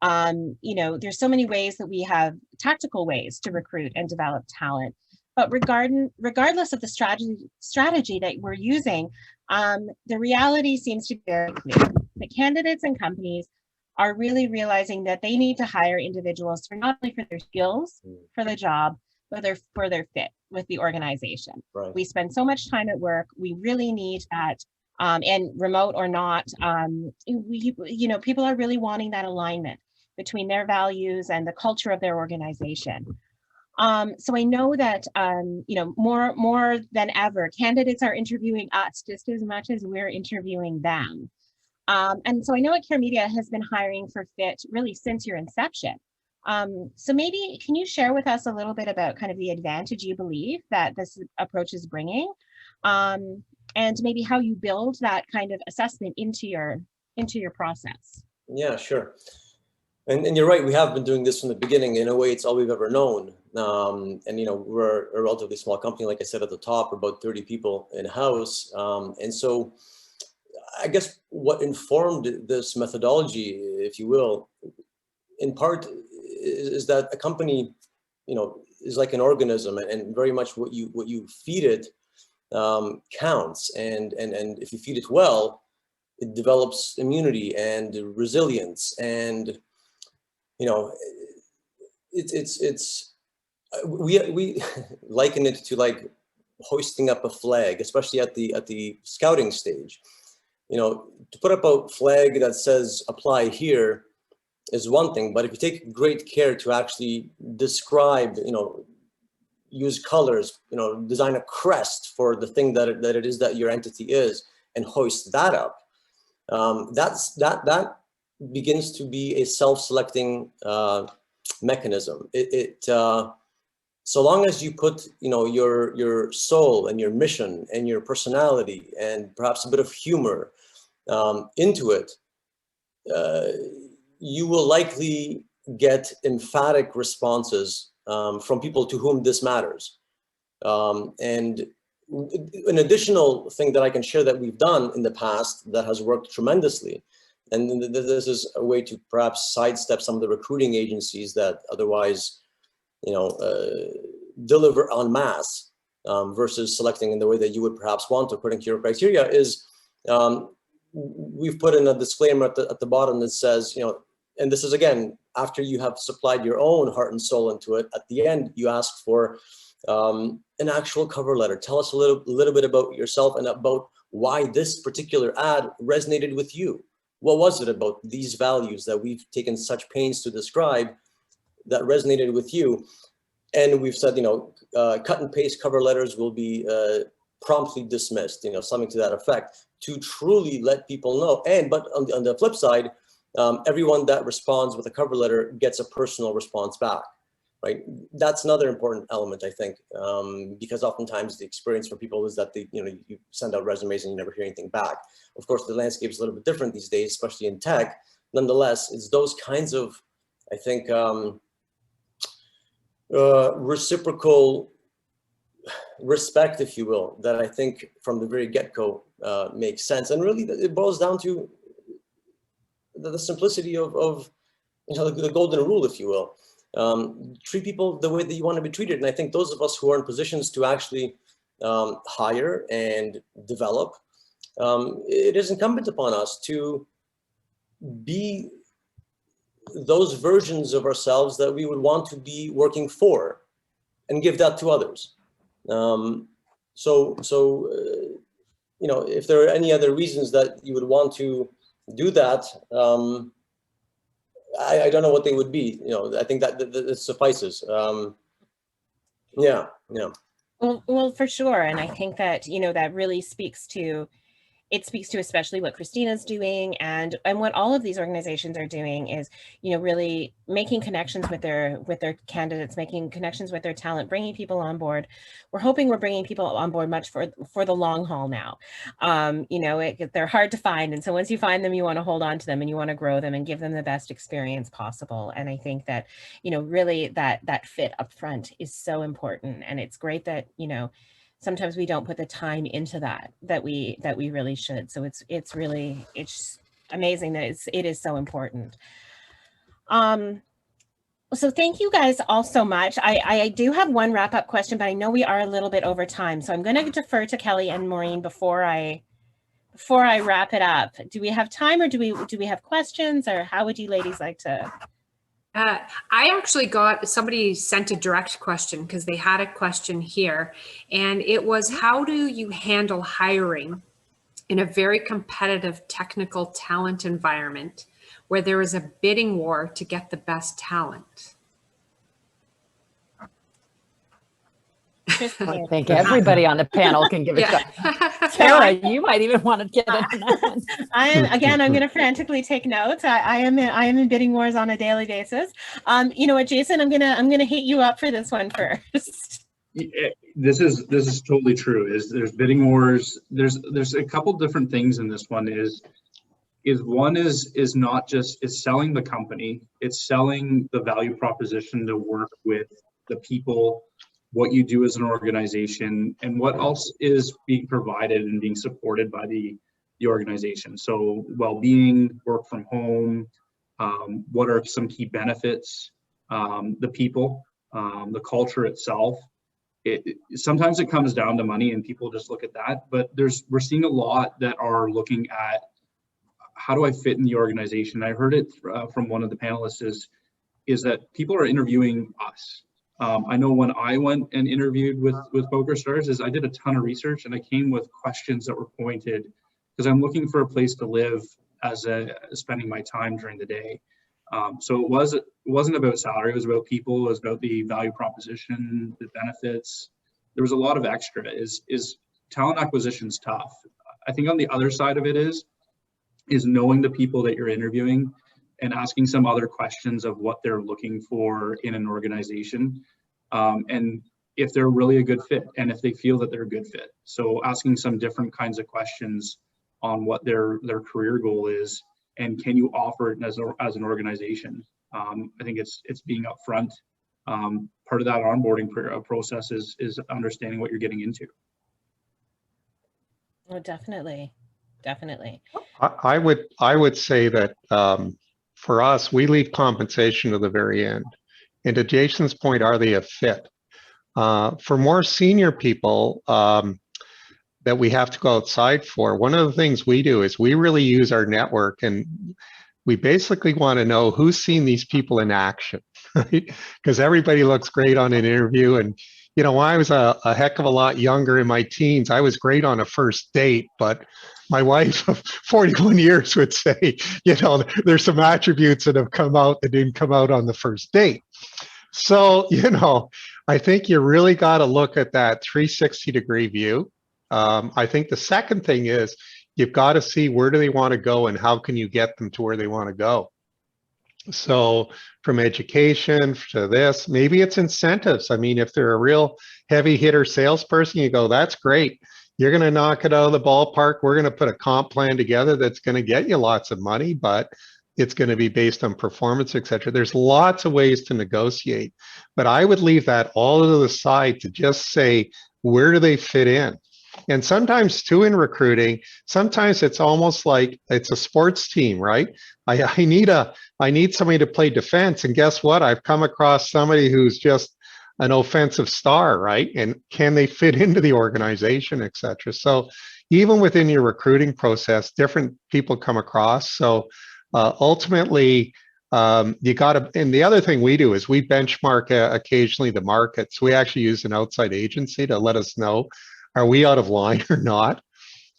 there's so many ways that we have tactical ways to recruit and develop talent, but regardless of the strategy that we're using, the reality seems to be very clear. The candidates and companies are really realizing that they need to hire individuals for not only for their skills for the job, but for their fit with the organization. Right. We spend so much time at work. We really need that. And remote or not, people are really wanting that alignment between their values and the culture of their organization. So I know that, more than ever, candidates are interviewing us just as much as we're interviewing them. And so I know at Care Media has been hiring for fit really since your inception. So maybe can you share with us a little bit about kind of the advantage you believe that this approach is bringing, and maybe how you build that kind of assessment into your process? Yeah, sure. And you're right, we have been doing this from the beginning. In a way, it's all we've ever known. And, we're a relatively small company, like I said at the top, we're about 30 people in-house. And so I guess what informed this methodology, if you will, in part is that a company, is like an organism, and very much what you feed it counts. And if you feed it well, it develops immunity and resilience. And we liken it to like hoisting up a flag, especially at the scouting stage. To put up a flag that says apply here is one thing, but if you take great care to actually describe, use colors, design a crest for the thing that it is that your entity is, and hoist that up, that begins to be a self-selecting mechanism. So long as you put, your soul and your mission and your personality and perhaps a bit of humor into it, you will likely get emphatic responses from people to whom this matters. And an additional thing that I can share that we've done in the past that has worked tremendously, and this is a way to perhaps sidestep some of the recruiting agencies that otherwise, deliver en masse versus selecting in the way that you would perhaps want according to your criteria, is we've put in a disclaimer at the bottom that says, and this is again, after you have supplied your own heart and soul into it, at the end, you ask for an actual cover letter. Tell us a little bit about yourself and about why this particular ad resonated with you. What was it about these values that we've taken such pains to describe that resonated with you? And we've said, cut and paste cover letters will be promptly dismissed, something to that effect, to truly let people know. But on the flip side, everyone that responds with a cover letter gets a personal response back, right? That's another important element, I think, because oftentimes the experience for people is that you send out resumes and you never hear anything back. Of course, the landscape is a little bit different these days, especially in tech. Nonetheless, it's those kinds of, I think, reciprocal respect, if you will, that I think from the very get-go makes sense. And really, it boils down to the simplicity of the golden rule, if you will. Treat people the way that you want to be treated. And I think those of us who are in positions to actually hire and develop, it is incumbent upon us to be those versions of ourselves that we would want to be working for and give that to others. If there are any other reasons that you would want to do that, I don't know what they would be. I think that suffices. Yeah. Well, for sure. And I think that, that really speaks to especially what Christina's doing and what all of these organizations are doing is, really making connections with their candidates, making connections with their talent, bringing people on board. We're hoping we're bringing people on board much for the long haul now. They're hard to find. And so once you find them, you want to hold on to them and you want to grow them and give them the best experience possible. And I think that, really that fit up front is so important. And it's great that, sometimes we don't put the time into that we really should. So it's amazing that it is so important. So thank you guys all so much. I do have one wrap up question, but I know we are a little bit over time. So I'm going to defer to Kelly and Maureen before I wrap it up. Do we have time or do we have questions, or how would you ladies like to? I actually somebody sent a direct question because they had a question here, and it was, how do you handle hiring in a very competitive technical talent environment where there is a bidding war to get the best talent? I think everybody on the panel can give it a shot. Tara, you might even want to get in on that one. I'm going to frantically take notes. I am in bidding wars on a daily basis. You know what, Jason, I'm gonna hit you up for this one first. This is totally true. There's bidding wars. There's a couple different things in this one. One is not just, it's selling the company, it's selling the value proposition to work with the people, what you do as an organization, and what else is being provided and being supported by the organization. So well-being, work from home, what are some key benefits, the people, the culture itself. Sometimes it comes down to money and people just look at that, but we're seeing a lot that are looking at, how do I fit in the organization? I heard it from one of the panelists is that people are interviewing us. I know when I went and interviewed with PokerStars, I did a ton of research and I came with questions that were pointed, because I'm looking for a place to live as spending my time during the day. So it wasn't about salary, it was about people, it was about the value proposition, the benefits. There was a lot of extra. Is talent acquisition's tough. I think on the other side of it is knowing the people that you're interviewing and asking some other questions of what they're looking for in an organization, and if they're really a good fit and if they feel that they're a good fit. So asking some different kinds of questions on what their career goal is, and can you offer it as an organization. I think it's being upfront. Part of that onboarding process is understanding what you're getting into. Oh, definitely. I would say that for us, we leave compensation to the very end. And to Jason's point, are they a fit? For more senior people that we have to go outside for, one of the things we do is we really use our network, and we basically want to know who's seen these people in action, right? Because everybody looks great on an interview. And, when I was a heck of a lot younger in my teens, I was great on a first date, but my wife of 41 years would say, there's some attributes that have come out that didn't come out on the first date. So, I think you really got to look at that 360-degree view. I think the second thing is you've got to see where do they want to go and how can you get them to where they want to go. So from education to this, maybe it's incentives. I mean, if they're a real heavy hitter salesperson, you go, that's great. You're going to knock it out of the ballpark. We're going to put a comp plan together that's going to get you lots of money, but it's going to be based on performance, et cetera. There's lots of ways to negotiate, but I would leave that all to the side to just say, where do they fit in? And sometimes too in recruiting, sometimes it's almost like it's a sports team, right? I need somebody to play defense. And guess what? I've come across somebody who's just an offensive star, right? And can they fit into the organization, et cetera? So even within your recruiting process, different people come across. So ultimately, you got to, and the other thing we do is we benchmark occasionally the markets. We actually use an outside agency to let us know, are we out of line or not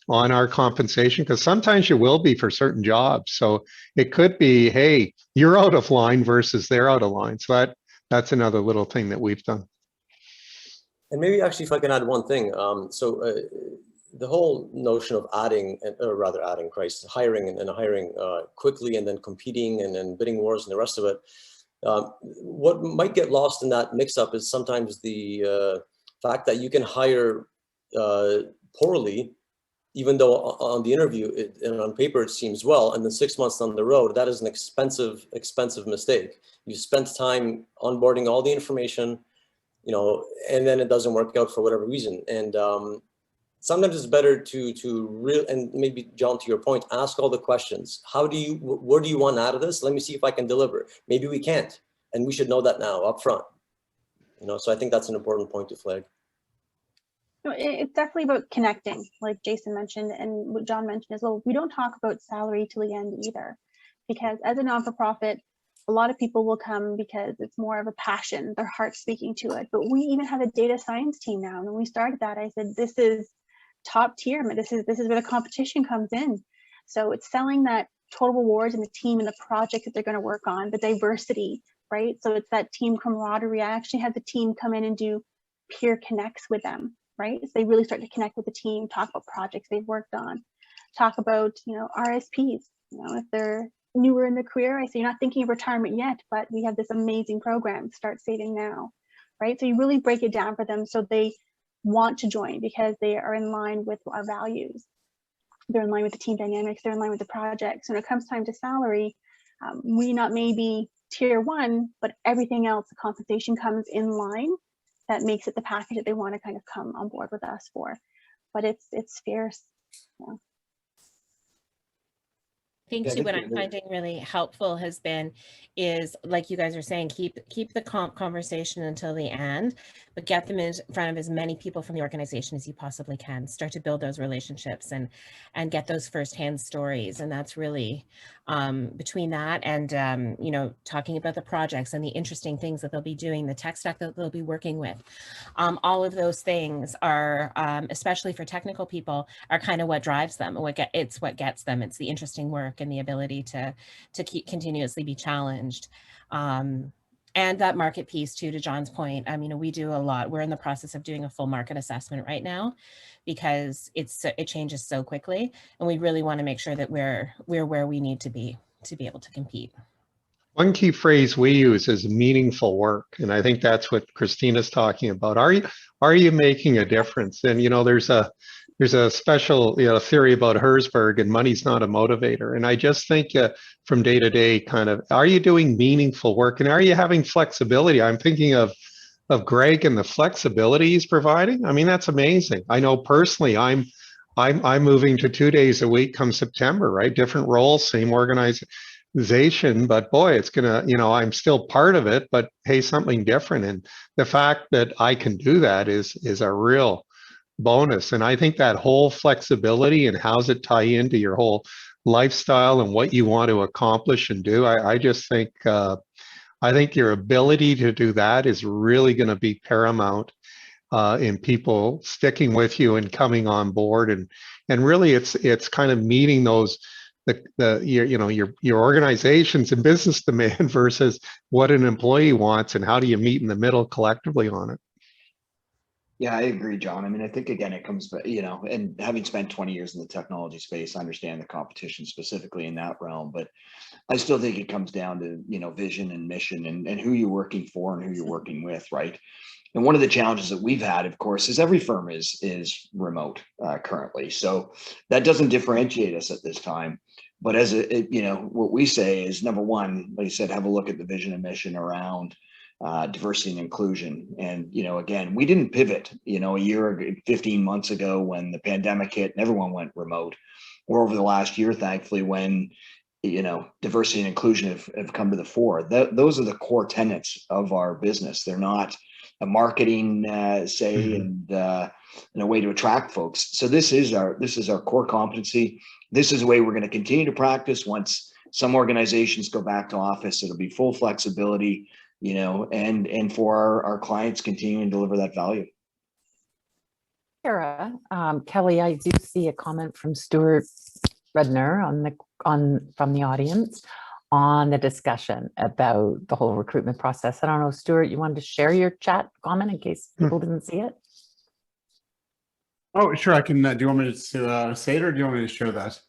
on our compensation? Because sometimes you will be for certain jobs. So it could be, hey, you're out of line versus they're out of line. So that's another little thing that we've done. And maybe actually, if I can add one thing. The whole notion of hiring and hiring quickly and then competing and then bidding wars and the rest of it. What might get lost in that mix-up is sometimes the fact that you can hire poorly, even though on the interview and on paper it seems well, and then 6 months down the road, that is an expensive mistake. You spent time onboarding all the information, and then it doesn't work out for whatever reason. And sometimes it's better to and maybe John, to your point, ask all the questions. What do you want out of this? Let me see if I can deliver. Maybe we can't, and we should know that now up front. So I think that's an important point to flag. It's definitely about connecting, like Jason mentioned, and what John mentioned as well. We don't talk about salary till the end either, because as a non-for-profit, a lot of people will come because it's more of a passion, their heart's speaking to it. But we even have a data science team now. And when we started that, I said, this is top tier, but this is where the competition comes in. So it's selling that total rewards and the team and the project that they're going to work on, the diversity, right? So it's that team camaraderie. I actually had the team come in and do peer connects with them, right? So they really start to connect with the team, talk about projects they've worked on, talk about, RSPs, if they're newer in the career, I say, you're not thinking of retirement yet, but we have this amazing program, start saving now, right? So you really break it down for them so they want to join because they are in line with our values. They're in line with the team dynamics, they're in line with the projects. When it comes time to salary, we not maybe tier one, but everything else, the compensation comes in line. That makes it the package that they want to kind of come on board with us for. But it's fierce. Yeah. I think too, what I'm finding really helpful is like you guys are saying, keep the comp conversation until the end, but get them in front of as many people from the organization as you possibly can. Start to build those relationships and get those firsthand stories. And that's really between that and talking about the projects and the interesting things that they'll be doing, the tech stack that they'll be working with. All of those things are, especially for technical people, are kind of what drives them. It's what gets them. It's the interesting work and the ability to continuously be challenged. And that market piece too, to John's point, we do a lot. We're in the process of doing a full market assessment right now because it changes so quickly. And we really want to make sure that we're where we need to be able to compete. One key phrase we use is meaningful work. And I think that's what Christina's talking about. Are you making a difference? And, there's a special theory about Herzberg, and money's not a motivator. And I just think from day to day, kind of, are you doing meaningful work and are you having flexibility? I'm thinking of Greg and the flexibility he's providing. I mean, that's amazing. I know personally, I'm moving to 2 days a week come September, right? Different roles, same organization, but boy, it's gonna, I'm still part of it, but hey, something different. And the fact that I can do that is a real bonus. And I think that whole flexibility and how's it tie into your whole lifestyle and what you want to accomplish and do, I just think your ability to do that is really going to be paramount in people sticking with you and coming on board. And really it's kind of meeting those your organization's and business demand versus what an employee wants, and how do you meet in the middle collectively on it? Yeah, I agree, John. I mean, I think again, it comes back, and having spent 20 years in the technology space, I understand the competition specifically in that realm, but I still think it comes down to, vision and mission and who you're working for and who you're working with, right? And one of the challenges that we've had, of course, is every firm is remote currently. So that doesn't differentiate us at this time. But as what we say is, number one, like you said, have a look at the vision and mission around diversity and inclusion. And, again, we didn't pivot, a year, 15 months ago when the pandemic hit and everyone went remote, or over the last year, thankfully, when, diversity and inclusion have come to the fore. Those are the core tenets of our business. They're not a marketing and a way to attract folks. So this is our core competency. This is the way we're going to continue to practice. Once some organizations go back to office, it'll be full flexibility, and for our clients continuing to deliver that value. Tara, Kelly, I do see a comment from Stuart Redner from the audience on the discussion about the whole recruitment process. I don't know, Stuart, you wanted to share your chat comment in case people didn't see it? Oh, sure. I can. Do you want me to say it, or do you want me to share that?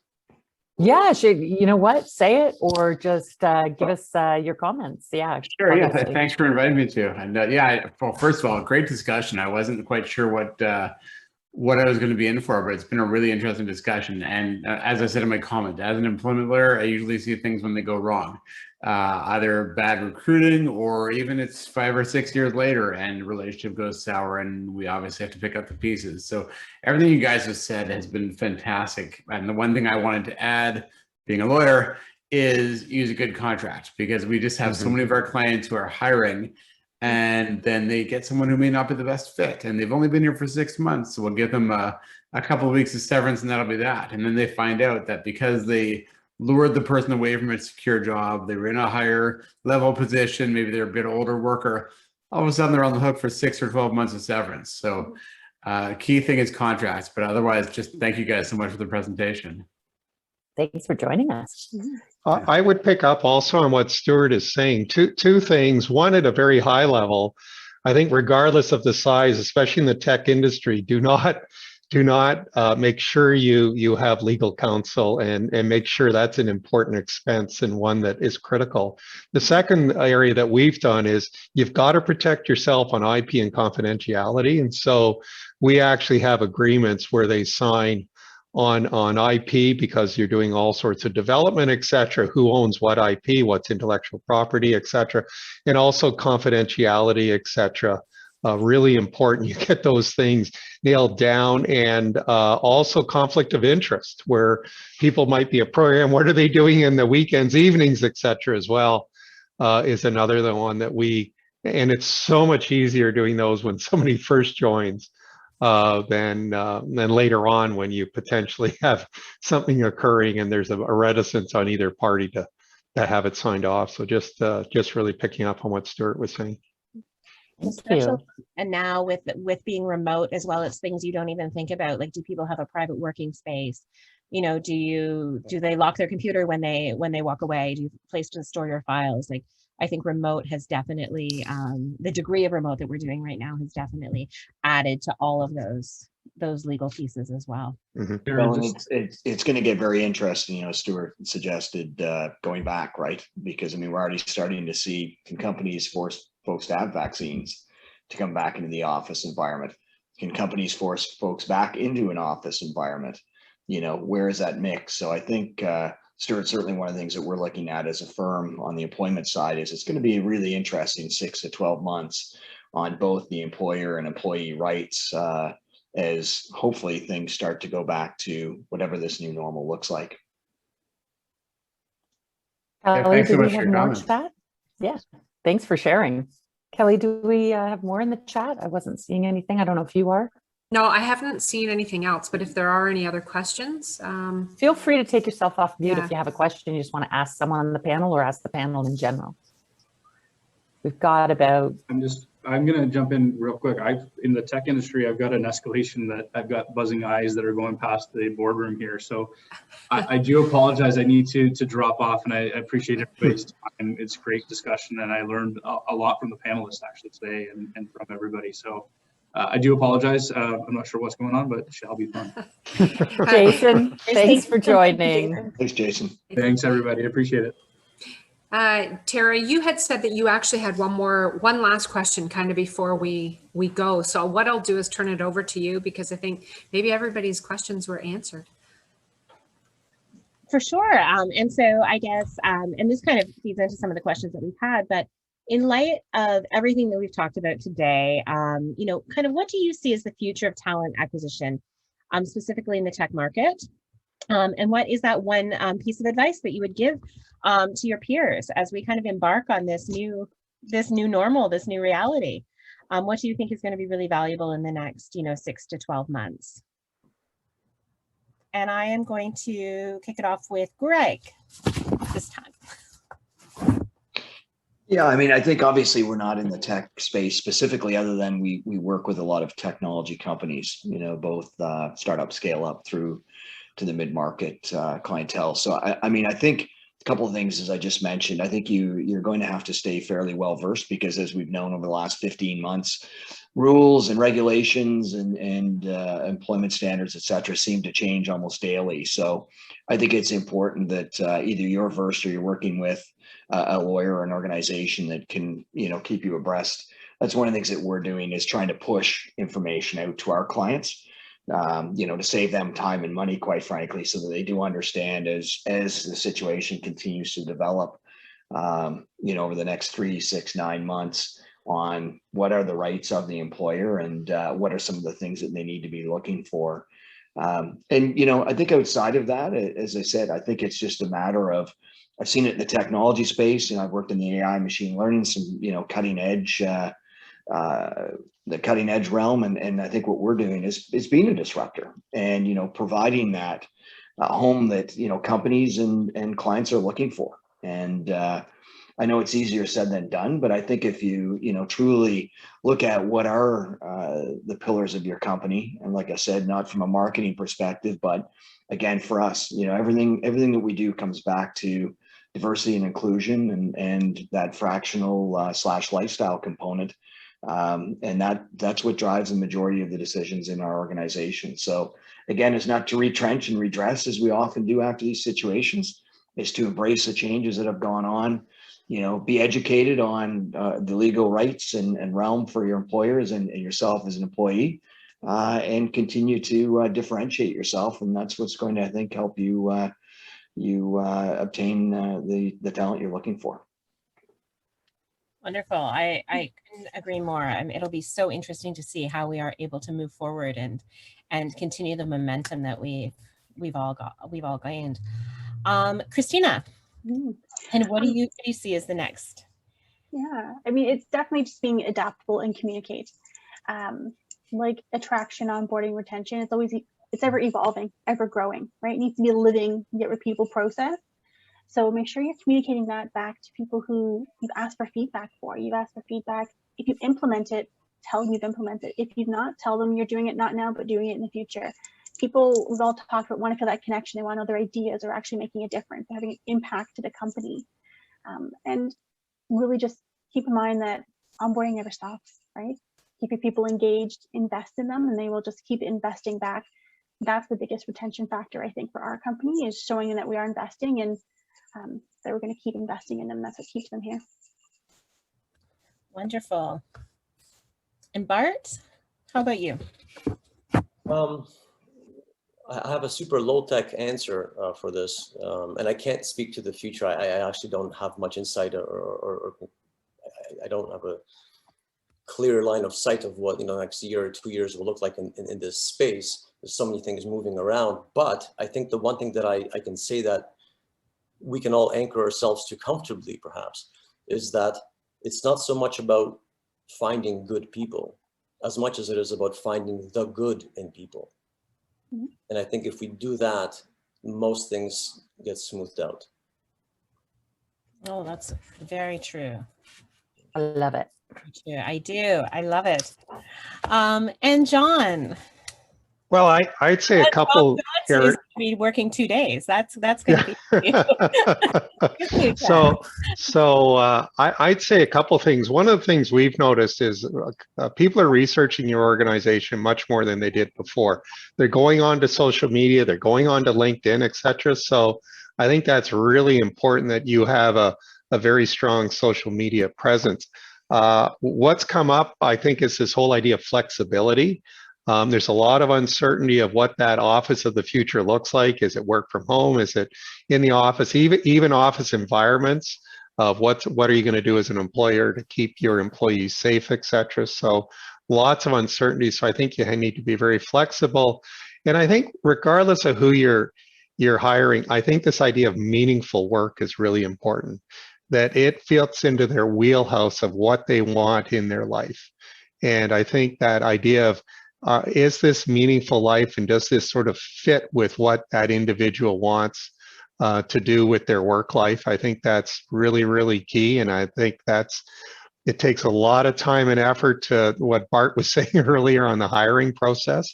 Yeah, you know what? Say it, or just give us your comments. Yeah. Sure. Yeah. Thanks for inviting me to. And well, first of all, great discussion. I wasn't quite sure what I was going to be in for, but it's been a really interesting discussion. And as I said in my comment, as an employment lawyer, I usually see things when they go wrong, either bad recruiting, or even it's 5 or 6 years later and the relationship goes sour and we obviously have to pick up the pieces. So everything you guys have said has been fantastic. And the one thing I wanted to add, being a lawyer, is use a good contract, because we just have so many of our clients who are hiring, and then they get someone who may not be the best fit, and they've only been here for 6 months. So we'll give them a couple of weeks of severance, and that'll be that. And then they find out that because they lured the person away from a secure job, they were in a higher level position, maybe they're a bit older worker, all of a sudden they're on the hook for 6 or 12 months of severance. So key thing is contracts, but otherwise, just thank you guys so much for the presentation. Thanks for joining us. I would pick up also on what Stuart is saying. Two things. One, at a very high level, I think regardless of the size, especially in the tech industry, do not make sure you have legal counsel and make sure that's an important expense and one that is critical. The second area that we've done is you've got to protect yourself on IP and confidentiality. And so we actually have agreements where they sign on IP, because you're doing all sorts of development, et cetera, who owns what IP, what's intellectual property, et cetera, and also confidentiality, et cetera. Really important you get those things nailed down. And also conflict of interest, where people might be a program, what are they doing in the weekends, evenings, et cetera, as well, is another one that and it's so much easier doing those when somebody first joins than later on, when you potentially have something occurring and there's a reticence on either party to have it signed off. So just really picking up on what Stuart was saying. And now with being remote, as well as things you don't even think about, like, do people have a private working space? Do they lock their computer when they walk away? Do you have a place to store your files? Like, I think remote has definitely, the degree of remote that we're doing right now has definitely added to all of those legal pieces as well. Well, it's going to get very interesting. Stuart suggested going back, right? Because we're already starting to see some companies force folks to have vaccines to come back into the office environment. Can companies force folks back into an office environment? Where is that mix? So I think Stuart, certainly one of the things that we're looking at as a firm on the employment side is it's going to be really interesting 6 to 12 months on both the employer and employee rights, as hopefully things start to go back to whatever this new normal looks like. Kelly, thanks so do we much for have your more comments. chat? Yeah, thanks for sharing. Kelly, do we have more in the chat? I wasn't seeing anything. I don't know if you are. No, I haven't seen anything else, but if there are any other questions. Feel free to take yourself off mute Yeah. if you have a question you just want to ask someone on the panel, or ask the panel in general. We've got about... I'm going to jump in real quick. In the tech industry, I've got an escalation that I've got buzzing eyes that are going past the boardroom here. So I do apologize. I need to drop off, and I appreciate everybody's time. It's great discussion, and I learned a lot from the panelists actually today and from everybody. So I do apologize. I'm not sure what's going on, but it shall be fun. Jason, thanks for joining. Thanks, Jason. Thanks, everybody. I appreciate it. Tara, you had said that you actually had one last question kind of before we go. So what I'll do is turn it over to you, because I think maybe everybody's questions were answered. For sure. And so I guess, and this kind of feeds into some of the questions that we've had, but in light of everything that we've talked about today, you know, kind of what do you see as the future of talent acquisition, specifically in the tech market? And what is that one piece of advice that you would give to your peers as we kind of embark on this new normal, this new reality? What do you think is going to be really valuable in the next, 6 to 12 months? And I am going to kick it off with Greg this time. Yeah, I mean, I think obviously we're not in the tech space specifically, other than we work with a lot of technology companies, both startup, scale up through to the mid-market clientele. So I mean, I think a couple of things, as I just mentioned, I think you're going to have to stay fairly well versed, because as we've known over the last 15 months, rules and regulations and employment standards, et cetera, seem to change almost daily. So I think it's important that either you're versed or you're working with a lawyer or an organization that can, keep you abreast. That's one of the things that we're doing, is trying to push information out to our clients, to save them time and money, quite frankly, so that they do understand as the situation continues to develop, over the next 3, 6, 9 months, on what are the rights of the employer and what are some of the things that they need to be looking for. And I think outside of that, as I said, I think it's just a matter of, I've seen it in the technology space, I've worked in the AI machine learning, some, cutting edge, the cutting edge realm. And I think what we're doing is being a disruptor and, providing that home that, companies and clients are looking for. And I know it's easier said than done, but I think if you, truly look at what are the pillars of your company, and like I said, not from a marketing perspective, but again, for us, everything that we do comes back to diversity and inclusion and that fractional / lifestyle component. And that's what drives the majority of the decisions in our organization. So again, it's not to retrench and redress, as we often do after these situations. It's to embrace the changes that have gone on, be educated on the legal rights and realm for your employers and yourself as an employee, and continue to differentiate yourself. And that's what's going to, I think, help you obtain the talent you're looking for. Wonderful. I couldn't agree more. It'll be so interesting to see how we are able to move forward and continue the momentum that we've all gained. Christina, and what do you see as the next? Yeah, I mean, it's definitely just being adaptable and communicate. Like attraction, onboarding, retention, it's ever evolving, ever growing, right? It needs to be a living, get repeatable process. So make sure you're communicating that back to people who you've asked for feedback for. You've asked for feedback. If you implement it, tell them you've implemented it. If you've not, tell them you're doing it not now, but doing it in the future. People, we've all talked about, want to feel that connection. They want to know their ideas are actually making a difference. They're having an impact to the company. And really just keep in mind that onboarding never stops, right? Keep your people engaged, invest in them, and they will just keep investing back. That's the biggest retention factor, I think, for our company, is showing them that we are investing and that we're going to keep investing in them. That's what keeps them here. Wonderful. And Bart, how about you? I have a super low-tech answer for this, and I can't speak to the future. I actually don't have much insight, or I don't have a clear line of sight of what next year or 2 years will look like in this space. There's so many things moving around, but I think the one thing that I can say that we can all anchor ourselves to comfortably, perhaps, is that it's not so much about finding good people as much as it is about finding the good in people. Mm-hmm. And I think if we do that, most things get smoothed out. Oh, that's very true. I love it. I do. I love it. And John, Well, I'd say a couple John is here. going to be working 2 days. That's going to be. I'd say a couple things. One of the things we've noticed is people are researching your organization much more than they did before. They're going on to social media, they're going on to LinkedIn, etc. So I think that's really important that you have a very strong social media presence. What's come up, I think, is this whole idea of flexibility. There's a lot of uncertainty of what that office of the future looks like. Is it work from home? Is it in the office? Even office environments of what are you going to do as an employer to keep your employees safe, etc. So lots of uncertainty. So I think you need to be very flexible. And I think regardless of who you're hiring, I think this idea of meaningful work is really important. That it fits into their wheelhouse of what they want in their life. And I think that idea of is this meaningful life, and does this sort of fit with what that individual wants to do with their work life? I think that's really, really key. And I think it takes a lot of time and effort to what Bart was saying earlier on the hiring process.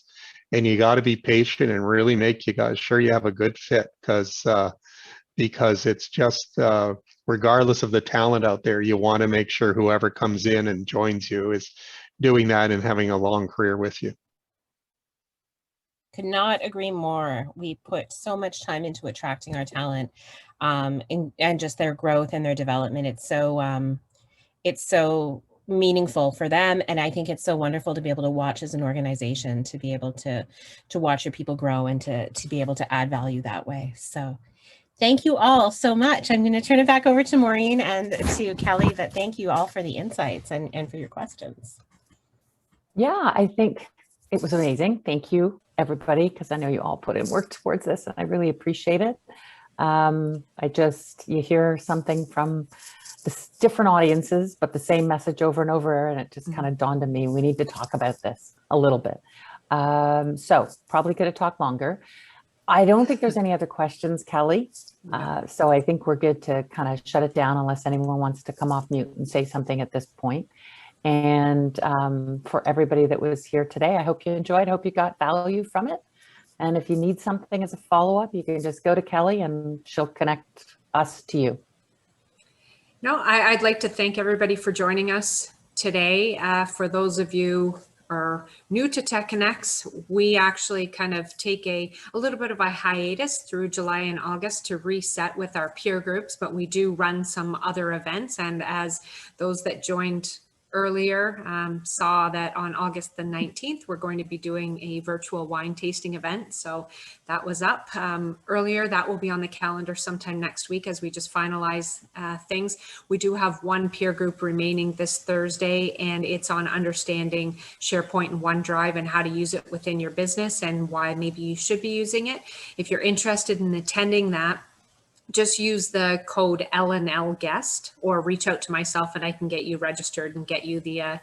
And you got to be patient and really make sure you have a good fit, because it's just, regardless of the talent out there, you want to make sure whoever comes in and joins you is doing that and having a long career with you. Could not agree more. We put so much time into attracting our talent, and just their growth and their development. It's so meaningful for them, and I think it's so wonderful to be able to watch as an organization, to be able to watch your people grow and to be able to add value that way. So thank you all so much. I'm going to turn it back over to Maureen and to Kelly, but thank you all for the insights and for your questions. Yeah, I think it was amazing. Thank you, everybody, because I know you all put in work towards this, and I really appreciate it. You hear something from different audiences, but the same message over and over, and it just kind of dawned on me, we need to talk about this a little bit. So probably could have talked longer. I don't think there's any other questions, Kelly. So I think we're good to kind of shut it down unless anyone wants to come off mute and say something at this point. And for everybody that was here today, I hope you enjoyed. I hope you got value from it. And if you need something as a follow-up, you can just go to Kelly and she'll connect us to you. No, I'd like to thank everybody for joining us today. For those of you are new to Tech Connects, we actually kind of take a little bit of a hiatus through July and August to reset with our peer groups, but we do run some other events. And as those that joined earlier saw that on August the 19th, we're going to be doing a virtual wine tasting event. So that was up earlier. That will be on the calendar sometime next week as we just finalize things. We do have one peer group remaining this Thursday, and it's on understanding SharePoint and OneDrive and how to use it within your business and why maybe you should be using it. If you're interested in attending that, just use the code LNL guest or reach out to myself and I can get you registered and get you the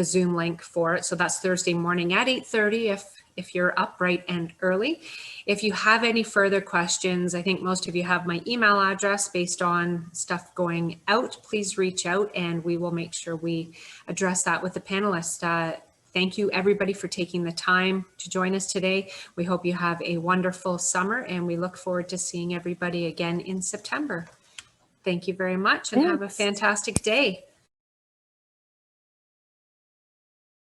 Zoom link for it. So that's Thursday morning at 8:30 if you're up bright and early. If you have any further questions, I think most of you have my email address based on stuff going out. Please reach out and we will make sure we address that with the panelists. Thank you, everybody, for taking the time to join us today. We hope you have a wonderful summer, and we look forward to seeing everybody again in September. Thank you very much, and have a fantastic day.